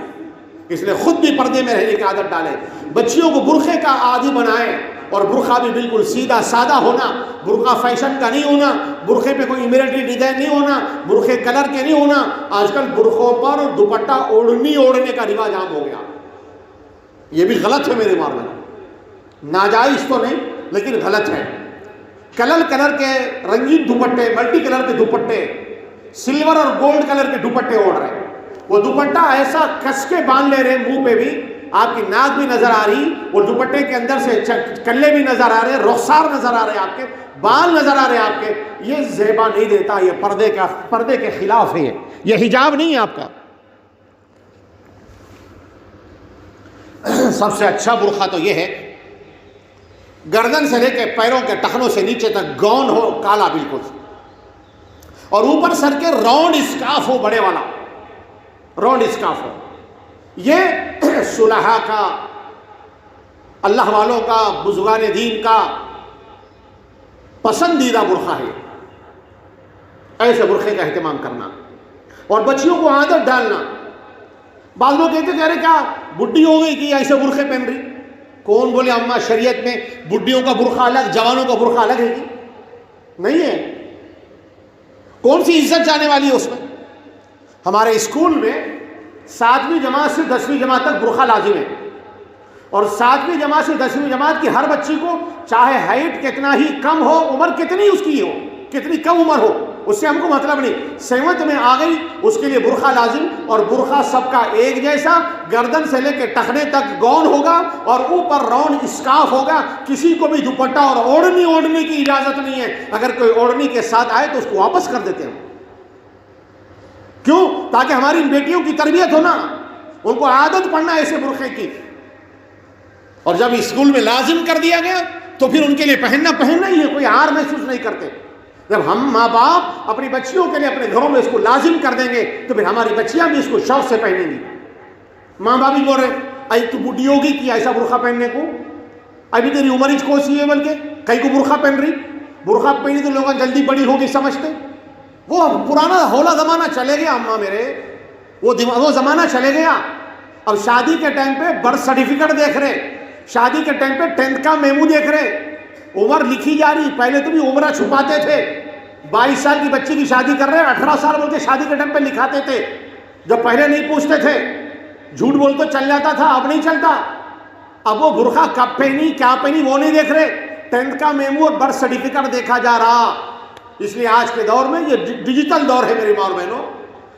اس لیے خود بھی پردے میں رہنے کی عادت ڈالیں, بچیوں کو برقعے کا عادی بنائیں. اور برقعہ بھی بالکل سیدھا سادہ ہونا, برقعہ فیشن کا نہیں ہونا, برقعے پہ کوئی ملٹری ڈیزائن نہیں ہونا, برقعے کلر کے نہیں ہونا. آج کل برقعوں پر دوپٹہ اوڑھنے کا رواج عام ہو گیا. یہ بھی غلط ہے میرے مار میں, ناجائز تو نہیں لیکن غلط ہے. کلر کے رنگین دوپٹے, ملٹی کلر کے دوپٹے, سلور اور گولڈ کلر کے دوپٹے اوڑھ رہے ہیں. وہ دوپٹہ ایسا کس کے باندھ لے رہے ہیں, منہ پہ بھی, آپ کی ناک بھی نظر آ رہی, وہ دوپٹے کے اندر سے کلے بھی نظر آ رہے ہیں, رخسار نظر آ رہے ہیں, آپ کے بال نظر آ رہے ہیں آپ کے. یہ زیبا نہیں دیتا, یہ پردے کے خلاف ہے. یہ حجاب نہیں ہے آپ کا. سب سے اچھا برقعہ تو یہ ہے گردن سے لے کے پیروں کے ٹخنوں سے نیچے تک گاؤن ہو, کالا بالکل, اور اوپر سر کے راؤنڈ اسکارف ہو, بڑے والا راؤنڈ اسکارف ہو. یہ صلحاء کا, اللہ والوں کا, بزرگان دین کا پسندیدہ برقعہ ہے. ایسے برقعے کا اہتمام کرنا اور بچیوں کو عادت ڈالنا. بعض لوگ کہتے کہہ رہے کیا بڈھی ہو گئی کہ ایسے برقعے پہن رہی. کون بولے اماں شریعت میں بڈھیوں کا برقعہ الگ, جوانوں کا برقعہ الگ ہے؟ نہیں ہے. کون سی عزت جانے والی ہے اس میں؟ ہمارے اسکول میں 7ویں جماعت سے 10ویں جماعت تک برقعہ لازم ہے, اور 7ویں جماعت سے 10ویں جماعت کی ہر بچی کو, چاہے ہائٹ کتنا ہی کم ہو, عمر کتنی اس کی ہو, کتنی کم عمر ہو, اس سے ہم کو مطلب نہیں. 7ویں میں آ گئی اس کے لیے برقعہ لازم, اور برقعہ سب کا ایک جیسا, گردن سے لے کے ٹخنے تک گاؤن ہوگا اور اوپر راؤنڈ اسکارف ہوگا. کسی کو بھی دوپٹہ اور اوڑھنے کی اجازت نہیں ہے. اگر کوئی اوڑھنی کے ساتھ آئے تو اس کو واپس کر دیتے ہیں. کیوں؟ تاکہ ہماری بیٹیوں کی تربیت ہونا, ان کو عادت پڑنا ایسے برقعے کی. اور جب اسکول میں لازم کر دیا گیا تو پھر ان کے لیے پہننا ہی ہے, کوئی عار محسوس نہیں کرتے. جب ہم ماں باپ اپنی بچیوں کے لیے اپنے گھروں میں اس کو لازم کر دیں گے تو پھر ہماری بچیاں بھی اس کو شوق سے پہنیں گی. ماں باپ بھی بول رہے ائی تو بڈھی ہوگی کہ ایسا برقعہ پہننے کو, ابھی تیری عمر ہی کون سی ہے, بلکہ کئی کو برقعہ پہن رہی. برقعہ پہنی تو لوگ جلدی بڑی ہوگی سمجھتے. وہ پرانا ہولا زمانہ چلے گیا اماں میرے, وہ زمانہ چلے گیا. اب شادی کے ٹائم پہ برتھ سرٹیفکیٹ دیکھ رہے, شادی کے ٹائم پہ 10th کا میمو دیکھ رہے, عمر لکھی جا رہی. پہلے تو بھی عمرہ چھپاتے تھے, 22 سال کی بچی کی شادی کر رہے, 18 سال بول کے شادی کے ٹائم پہ لکھاتے تھے. جب پہلے نہیں پوچھتے تھے, جھوٹ بول تو چل جاتا تھا, اب نہیں چلتا. اب وہ برقعہ کب پہنی, کیا پہنی, وہ نہیں دیکھ رہے, 10th کا میمو اور برتھ سرٹیفکیٹ دیکھا جا رہا. اس لیے آج کے دور میں یہ ڈیجیٹل دور ہے میری ماں اور بہنوں,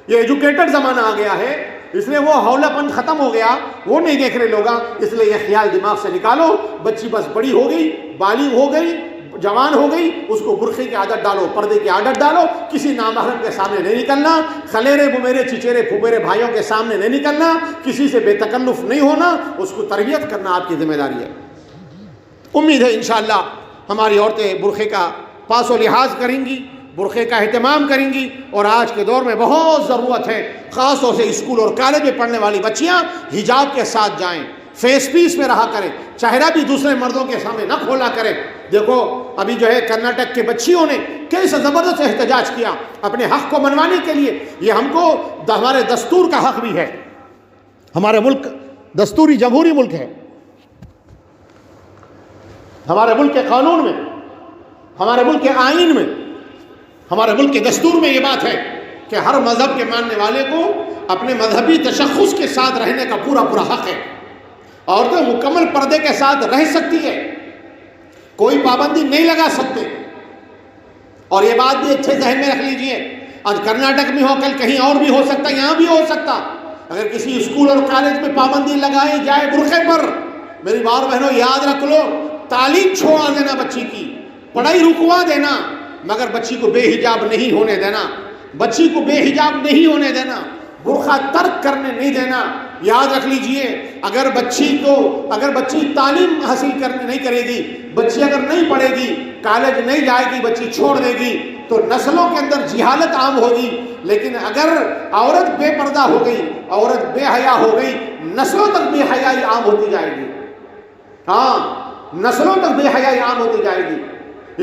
یہ ایجوکیٹڈ زمانہ آ گیا ہے. اس لیے وہ ہولا پن ختم ہو گیا, وہ نہیں دیکھ رہے لوگ. اس لیے یہ خیال دماغ سے نکالو, بچی بس بڑی ہو گئی, بالغ ہو گئی, جوان ہو گئی اس کو برقعے کی عادت ڈالو، پردے کی عادت ڈالو، کسی نامحرم کے سامنے نہیں نکلنا، خلیرے بمیرے چچیرے پھوپھیرے بھائیوں کے سامنے نہیں نکلنا، کسی سے بے تکلف نہیں ہونا، اس کو تربیت کرنا آپ کی ذمہ داری ہے۔ امید ہے انشاءاللہ ہماری عورتیں برقعے کا پاس و لحاظ کریں گی، برقعے کا اہتمام کریں گی، اور آج کے دور میں بہت ضرورت ہے خاص طور سے اسکول اور کالج میں پڑھنے والی بچیاں حجاب کے ساتھ جائیں، فیس پیس میں رہا کریں، چہرہ بھی دوسرے مردوں کے سامنے نہ کھولا کریں۔ دیکھو ابھی جو ہے کرناٹک کے بچیوں نے کیسے زبردست احتجاج کیا اپنے حق کو منوانے کے لیے۔ یہ ہم کو ہمارے دستور کا حق بھی ہے، ہمارے ملک دستوری جمہوری ملک ہے، ہمارے ملک کے قانون میں، ہمارے ملک کے آئین میں، ہمارے ملک کے دستور میں یہ بات ہے کہ ہر مذہب کے ماننے والے کو اپنے مذہبی تشخص کے ساتھ رہنے کا پورا حق ہے۔ عورتیں مکمل پردے کے ساتھ رہ سکتی ہے، کوئی پابندی نہیں لگا سکتے، اور یہ بات بھی اچھے ذہن میں رکھ لیجئے، آج کرناٹک میں ہو کل کہیں اور بھی ہو سکتا، یہاں بھی ہو سکتا۔ اگر کسی اسکول اور کالج میں پابندی لگائی جائے برقعے پر، میری ماں بہنوں یاد رکھ لو، تعلیم چھوڑا دینا بچی کی، پڑھائی رکوا دینا، مگر بچی کو بے حجاب نہیں ہونے دینا، بچی کو بے حجاب نہیں ہونے دینا، برقعہ ترک کرنے نہیں دینا۔ یاد رکھ لیجئے اگر بچی تعلیم حاصل نہیں کرے گی، بچی اگر نہیں پڑھے گی، کالج نہیں جائے گی، بچی چھوڑ دے گی تو نسلوں کے اندر جہالت عام ہوگی۔ لیکن اگر عورت بے پردہ ہو گئی، عورت بے حیا ہو گئی، نسلوں تک بے حیائی عام ہوتی جائے گی، ہاں نسلوں تک بے حیائی عام ہوتی جائے گی۔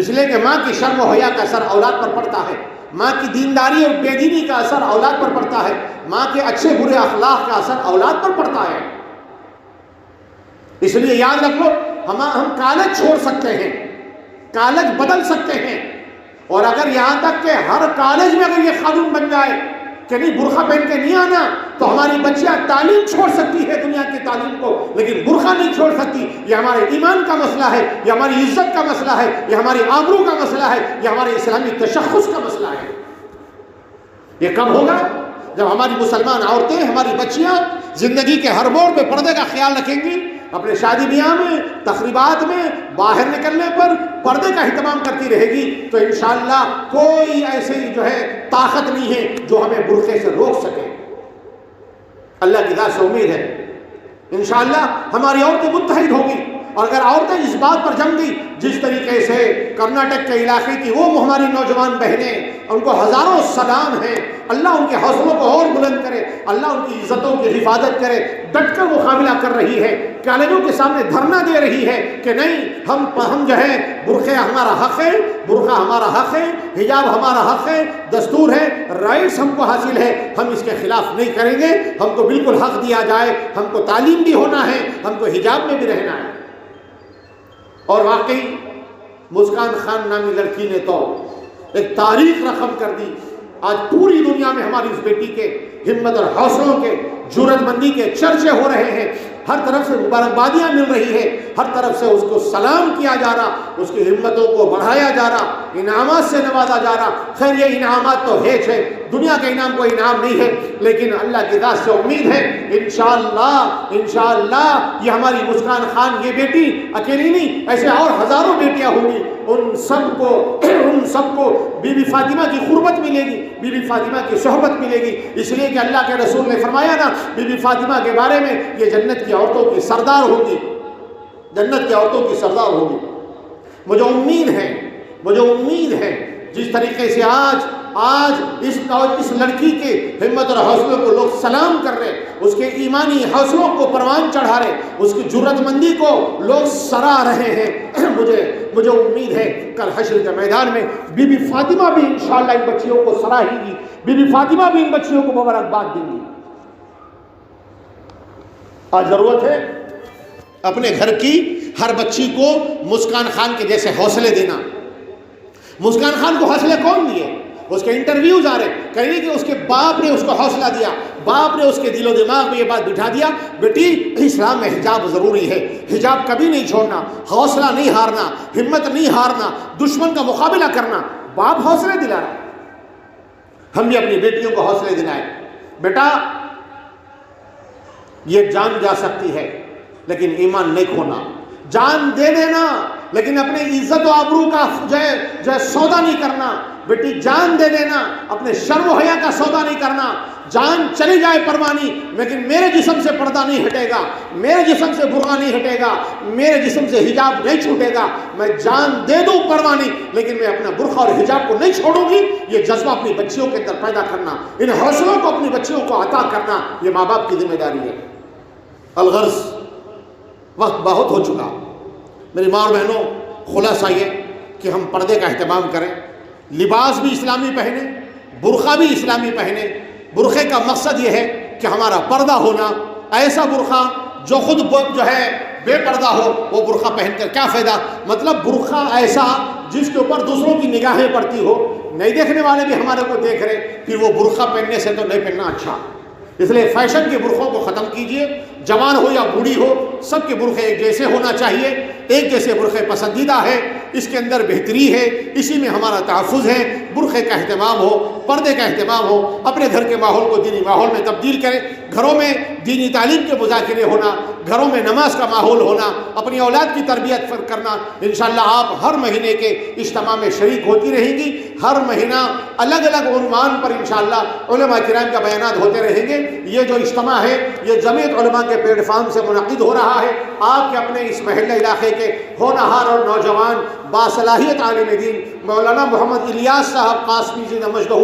اس لیے کہ ماں کی شرم و حیا کا اثر اولاد پر پڑتا ہے، ماں کی دینداری اور بے دینی کا اثر اولاد پر پڑتا ہے، ماں کے اچھے برے اخلاق کا اثر اولاد پر پڑتا ہے۔ اس لیے یاد رکھ لو، ہم کالج چھوڑ سکتے ہیں، کالج بدل سکتے ہیں، اور اگر یہاں تک کہ ہر کالج میں اگر یہ قانون بن جائے کہ نہیں برقعہ پہن کے نہیں آنا، تو ہماری بچیاں تعلیم چھوڑ سکتی ہے دنیا کی تعلیم کو، لیکن برقعہ نہیں چھوڑ سکتی۔ یہ ہمارے ایمان کا مسئلہ ہے، یہ ہماری عزت کا مسئلہ ہے، یہ ہماری آبرو کا مسئلہ ہے، یہ ہمارے اسلامی تشخص کا مسئلہ ہے۔ یہ کب ہوگا؟ جب ہماری مسلمان عورتیں، ہماری بچیاں زندگی کے ہر موڑ پہ پردے کا خیال رکھیں گی، اپنے شادی بیاہ میں، تقریبات میں، باہر نکلنے پر پردے کا اہتمام کرتی رہے گی، تو انشاءاللہ کوئی ایسی جو ہے طاقت نہیں ہے جو ہمیں برقعے سے روک سکے۔ اللہ کی ذات سے امید ہے انشاءاللہ ہماری عورتیں متحد ہوگی، اور اگر عورتیں اس بات پر جم گئی جس طریقے سے کرناٹک کے علاقے کی وہ ہماری نوجوان بہنیں، ان کو ہزاروں سلام ہیں، اللہ ان کے حوصلوں کو اور بلند کرے، اللہ ان کی عزتوں کی حفاظت کرے، ڈٹ کر مقابلہ کر رہی ہے، کالجوں کے سامنے دھرنا دے رہی ہے کہ نہیں ہم جو ہے برقعہ ہمارا حق ہے، برقعہ ہمارا حق ہے، حجاب ہمارا حق ہے، دستور ہے، رائٹس ہم کو حاصل ہے، ہم اس کے خلاف نہیں کریں گے، ہم کو بالکل حق دیا جائے، ہم کو تعلیم بھی ہونا ہے، ہم کو حجاب میں بھی رہنا ہے۔ اور واقعی مسکان خان نامی لڑکی نے تو ایک تاریخ رقم کر دی۔ آج پوری دنیا میں ہماری اس بیٹی کے ہمت اور حوصلوں کے، جرأت مندی کے چرچے ہو رہے ہیں، ہر طرف سے مبارکبادیاں مل رہی ہے، ہر طرف سے اس کو سلام کیا جا رہا، اس کی ہمتوں کو بڑھایا جا رہا، انعامات سے نوازا جا رہا۔ خیر یہ انعامات تو ہے، دنیا کا انعام کوئی انعام نہیں ہے، لیکن اللہ کی ذات سے امید ہے انشاءاللہ یہ ہماری مسکان خان یہ بیٹی اکیلی نہیں، ایسے اور ہزاروں بیٹیاں ہوں گی، ان سب کو بی بی فاطمہ کی قربت ملے گی، بی بی فاطمہ کی صحبت ملے گی، اس لیے کہ اللہ کے رسول نے فرمایا نا بی بی فاطمہ کے بارے میں، یہ جنت کی عورتوں کی سردار ہوگی، جنت کی عورتوں کی سردار ہوگی۔ مجھے امید ہے جس طریقے سے آج اس لڑکی کے ہمت اور حوصلوں کو لوگ سلام کر رہے، اس کے ایمانی حوصلوں کو پروان چڑھا رہے، اس کی جرأت مندی کو لوگ سراہ رہے ہیں، مجھے امید ہے کل حشر کے میدان میں بی بی فاطمہ بھی انشاءاللہ ان بچیوں کو سراہے گی، بی بی فاطمہ بھی ان بچیوں کو مبارکباد دیں گی۔ آج ضرورت ہے اپنے گھر کی ہر بچی کو مسکان خان کے جیسے حوصلے دینا۔ مسکان خان کو حوصلے کون دیے؟ اس کے انٹرویوز آ رہے، کہیں کہ اس کے باپ نے اس کو حوصلہ دیا، باپ نے اس کے دل و دماغ میں یہ بات بٹھا دیا، بیٹی اسلام میں حجاب ضروری ہے، حجاب کبھی نہیں چھوڑنا، حوصلہ نہیں ہارنا، ہمت نہیں ہارنا، دشمن کا مقابلہ کرنا۔ باپ حوصلے دلا رہا، ہم بھی اپنی بیٹیوں کو حوصلے دلائیں، بیٹا یہ جان جا سکتی ہے لیکن ایمان نہیں کھونا، جان دے دینا لیکن اپنے عزت و آبرو کا جو ہے سودا نہیں کرنا. بیٹی جان دے دینا، اپنے شرم و حیا کا سودا نہیں کرنا. جان چلی جائے پرواہ نہیں، لیکن میرے جسم سے پردہ نہیں ہٹے گا، میرے جسم سے برقع نہیں ہٹے گا، میرے جسم سے حجاب نہیں چھوٹے گا. میں جان دے دوں پرواہ نہیں، لیکن میں اپنا برقع اور حجاب کو نہیں چھوڑوں گی. یہ جذبہ اپنی بچیوں کے اندر پیدا کرنا، ان حوصلوں کو اپنی بچیوں کو عطا کرنا، یہ ماں باپ کی ذمہ داری ہے. الغرض وقت بہت ہو چکا. میری ماں اور بہنوں، خلاصہ یہ کہ ہم پردے کا اہتمام کریں، لباس بھی اسلامی پہنیں، برقع بھی اسلامی پہنیں. برقعے کا مقصد یہ ہے کہ ہمارا پردہ ہونا. ایسا برقع جو خود جو ہے بے پردہ ہو، وہ برقع پہن کر کیا فائدہ. مطلب برقع ایسا جس کے اوپر دوسروں کی نگاہیں پڑتی ہو، نہیں دیکھنے والے بھی ہمارے کو دیکھ رہے، پھر وہ برقع پہننے سے تو نہیں پہننا اچھا. اس لیے فیشن کے برقعوں کو ختم کیجئے. جوان ہو یا بوڑھی ہو، سب کے برقعے ایک جیسے ہونا چاہیے. ایک جیسے برقعے پسندیدہ ہے، اس کے اندر بہتری ہے، اسی میں ہمارا تحفظ ہے. برقعے کا اہتمام ہو، پردے کا اہتمام ہو. اپنے گھر کے ماحول کو دینی ماحول میں تبدیل کریں. گھروں میں دینی تعلیم کے مذاکرے ہونا، گھروں میں نماز کا ماحول ہونا، اپنی اولاد کی تربیت کرنا. انشاءاللہ آپ ہر مہینے کے اجتماع میں شریک ہوتی رہیں گی. ہر مہینہ الگ الگ عنوان پر انشاءاللہ علماء کرام کا بیانات ہوتے رہیں گے. یہ جو اجتماع ہے یہ جمعیت علماء کے پلیٹ فارم سے منعقد ہو رہا ہے. آپ کے اپنے اس محلہ علاقے کے ہونہار اور نوجوان باصلاحیت عالم دین مولانا محمد الیاس صاحب قاسمی زندہ مجدہ،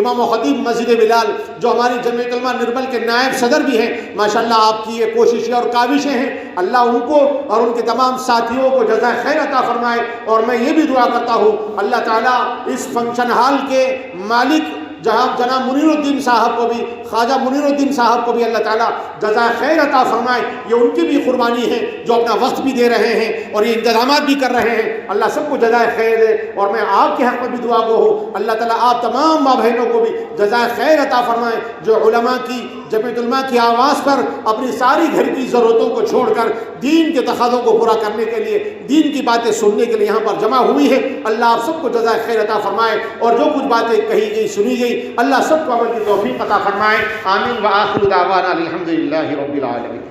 امام و خطیب مسجد بلال، جو ہماری جمعیت علماء نرمل کے نائب صدر بھی ہیں. ماشاءاللہ آپ کی یہ کوششیں اور کاوشیں ہیں، اللہ ان کو اور ان کے تمام ساتھیوں کو جزائے خیر عطا فرمائے. اور میں یہ بھی دعا کرتا ہوں اللہ تعالیٰ اس فنکشن ہال کے مالک جناب منیر الدین صاحب کو بھی، خواجہ منیر الدین صاحب کو بھی اللہ تعالیٰ جزائے خیر عطا فرمائے. یہ ان کی بھی قربانی ہے جو اپنا وقت بھی دے رہے ہیں اور یہ انتظامات بھی کر رہے ہیں. اللہ سب کو جزائے خیر دے. اور میں آپ کے حق میں بھی دعا گو ہوں، اللہ تعالیٰ آپ تمام ماں بہنوں کو بھی جزائے خیر عطا فرمائے جو علماء کی جمعیت علماء کی آواز پر اپنی ساری گھر کی ضرورتوں کو چھوڑ کر دین کے تقاضوں کو پورا کرنے کے لیے، دین کی باتیں سننے کے لیے یہاں پر جمع ہوئی ہے. اللہ آپ سب کو جزائے خیر عطا فرمائے. اور جو کچھ باتیں کہی گئی سنی گئی، اللہ سب کو عمل کی توفیق عطا فرمائے. آمین. وآخر دعوانا الحمدللہ رب العالمین.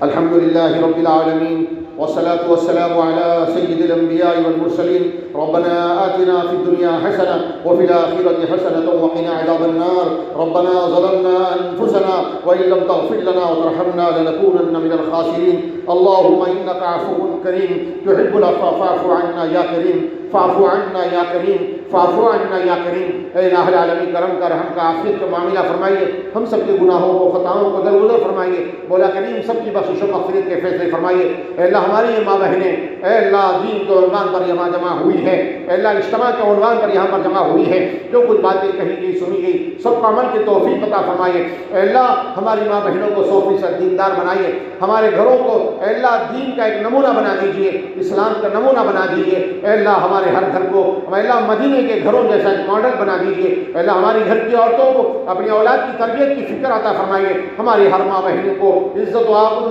الحمد لله رب العالمين والصلاة والسلام على سيد الأنبياء والمرسلين. ربنا آتنا في الدنيا حسنة وفي الآخرة حسنة وقنا عذاب النار. ربنا ظلمنا أنفسنا وإن لم تغفر لنا وترحمنا لنكونن من الخاسرين. اللهم إنك عفو كريم تحب العفو فاعف عنا يا كريم، فاعف عنا يا كريم، فاعف عنا یا کریم. اے الہ العالمین کرم کا، رحم کا، عافیت کا معاملہ فرمائیے. ہم سب کے گناہوں کو، خطاؤں کو درگزر فرمائیے. مولا کریم سب کی بخشش و مغفرت کے فیصلے فرمائیے. اے اللہ ہماری یہ ماں بہنیں اے اللہ دین کے عنوان پر یہاں جمع ہوئی ہے، اے اللہ اجتماع کے عنوان پر یہاں پر جمع ہوئی ہے. جو کچھ باتیں کہی گئی سنی گئی سب کو عمل کی توفیق عطا فرمائیے. اے اللہ ہماری ماں بہنوں کو 100% دیندار بنائیے. ہمارے گھروں کو اے اللہ دین کا ایک نمونہ بنا دیجیے، اسلام کا نمونہ بنا دیجیے. اے اللہ ہمارے ہر گھر کو اے اللہ مدینے کے گھروں جیسا ماڈل بنا دیجیے. اے اللہ ہماری گھر کی عورتوں کو اپنی اولاد کی تربیت کی فکر عطا فرمائیے. ہماری ہر ماں بہنوں کو عزت و آبرو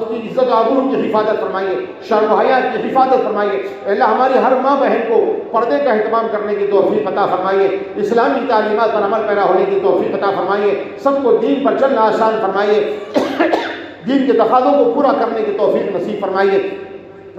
کی حفاظت فرمائیے، شرم و حیا کی حفاظت فرمائیے. اے اللہ ہماری ہر ماں بہن کو پردے کا اہتمام کرنے کی توفیق عطا فرمائیے. اسلامی تعلیمات پر عمل پیرا ہونے کی توفیق عطا فرمائیے. سب کو دین پر چلنا آسان فرمائیے. دین کے تقاضوں کو پورا کرنے کی توفیق نصیب فرمائیے.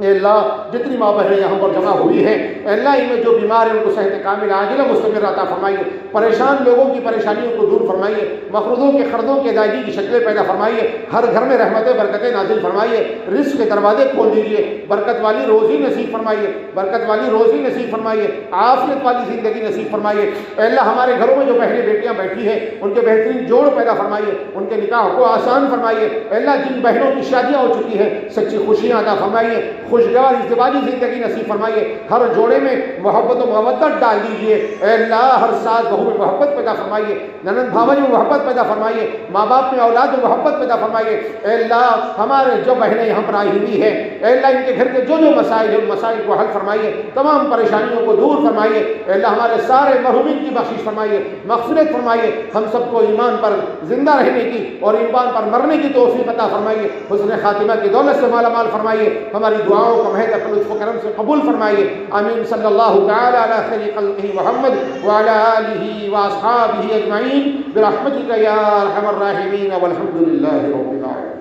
اے اللہ جتنی ماں بہنیں یہاں پر جمع ہوئی ہیں اے اللہ ان میں جو بیمار ہیں ان کو صحت کامل عاجلہ مستمر عطا فرمائیے. پریشان لوگوں کی پریشانیوں کو دور فرمائیے. مقروضوں کے قرضوں کی ادائیگی کی شکلیں پیدا فرمائیے. ہر گھر میں رحمتیں برکتیں نازل فرمائیے. رزق کے دروازے کھول دیجیے. برکت والی روزی نصیب فرمائیے. برکت والی روزی نصیب فرمائیے. عافیت والی زندگی نصیب فرمائیے. اے اللہ ہمارے گھروں میں جو بہنیں بیٹیاں بیٹھی ہیں ان کے بہترین جوڑ پیدا فرمائیے. ان کے نکاح کو آسان فرمائیے. اے اللہ جن بہنوں کی شادیاں ہو چکی ہیں سچی خوشیاں عطا فرمائیے. خوشگوار ازدواجی زندگی نصیب فرمائیے. ہر جوڑے میں محبت و مودت ڈال دیجیے. اے اللہ ہر ساس بہو میں محبت پیدا فرمائیے. ننند بھاوج میں محبت پیدا فرمائیے. ماں باپ میں اولاد میں محبت پیدا فرمائیے. اے اللہ ہمارے جو بہنیں یہاں پر آئی ہوئی ہیں اے اللہ ان کے گھر کے جو مسائل ہیں ان مسائل کو حل فرمائیے. تمام پریشانیوں کو دور فرمائیے. اے اللہ ہمارے سارے مرحومین کی بخشش فرمائیے، مغفرت فرمائیے. ہم سب کو ایمان پر زندہ رہنے کی اور ایمان پر مرنے کی توفیق عطا فرمائیے. حسن خاتمہ کی دولت سے مالا مال فرمائیے. ہماری دعاؤں کو مہد اپنے لطف و کرم سے قبول فرمائیے. آمین. صلی اللہ تعالی علی خیر خلقہ محمد وعلی آلہ واصحابہ اجمعین برحمتک یا ارحم الراحمین والحمد للہ رب العالمین.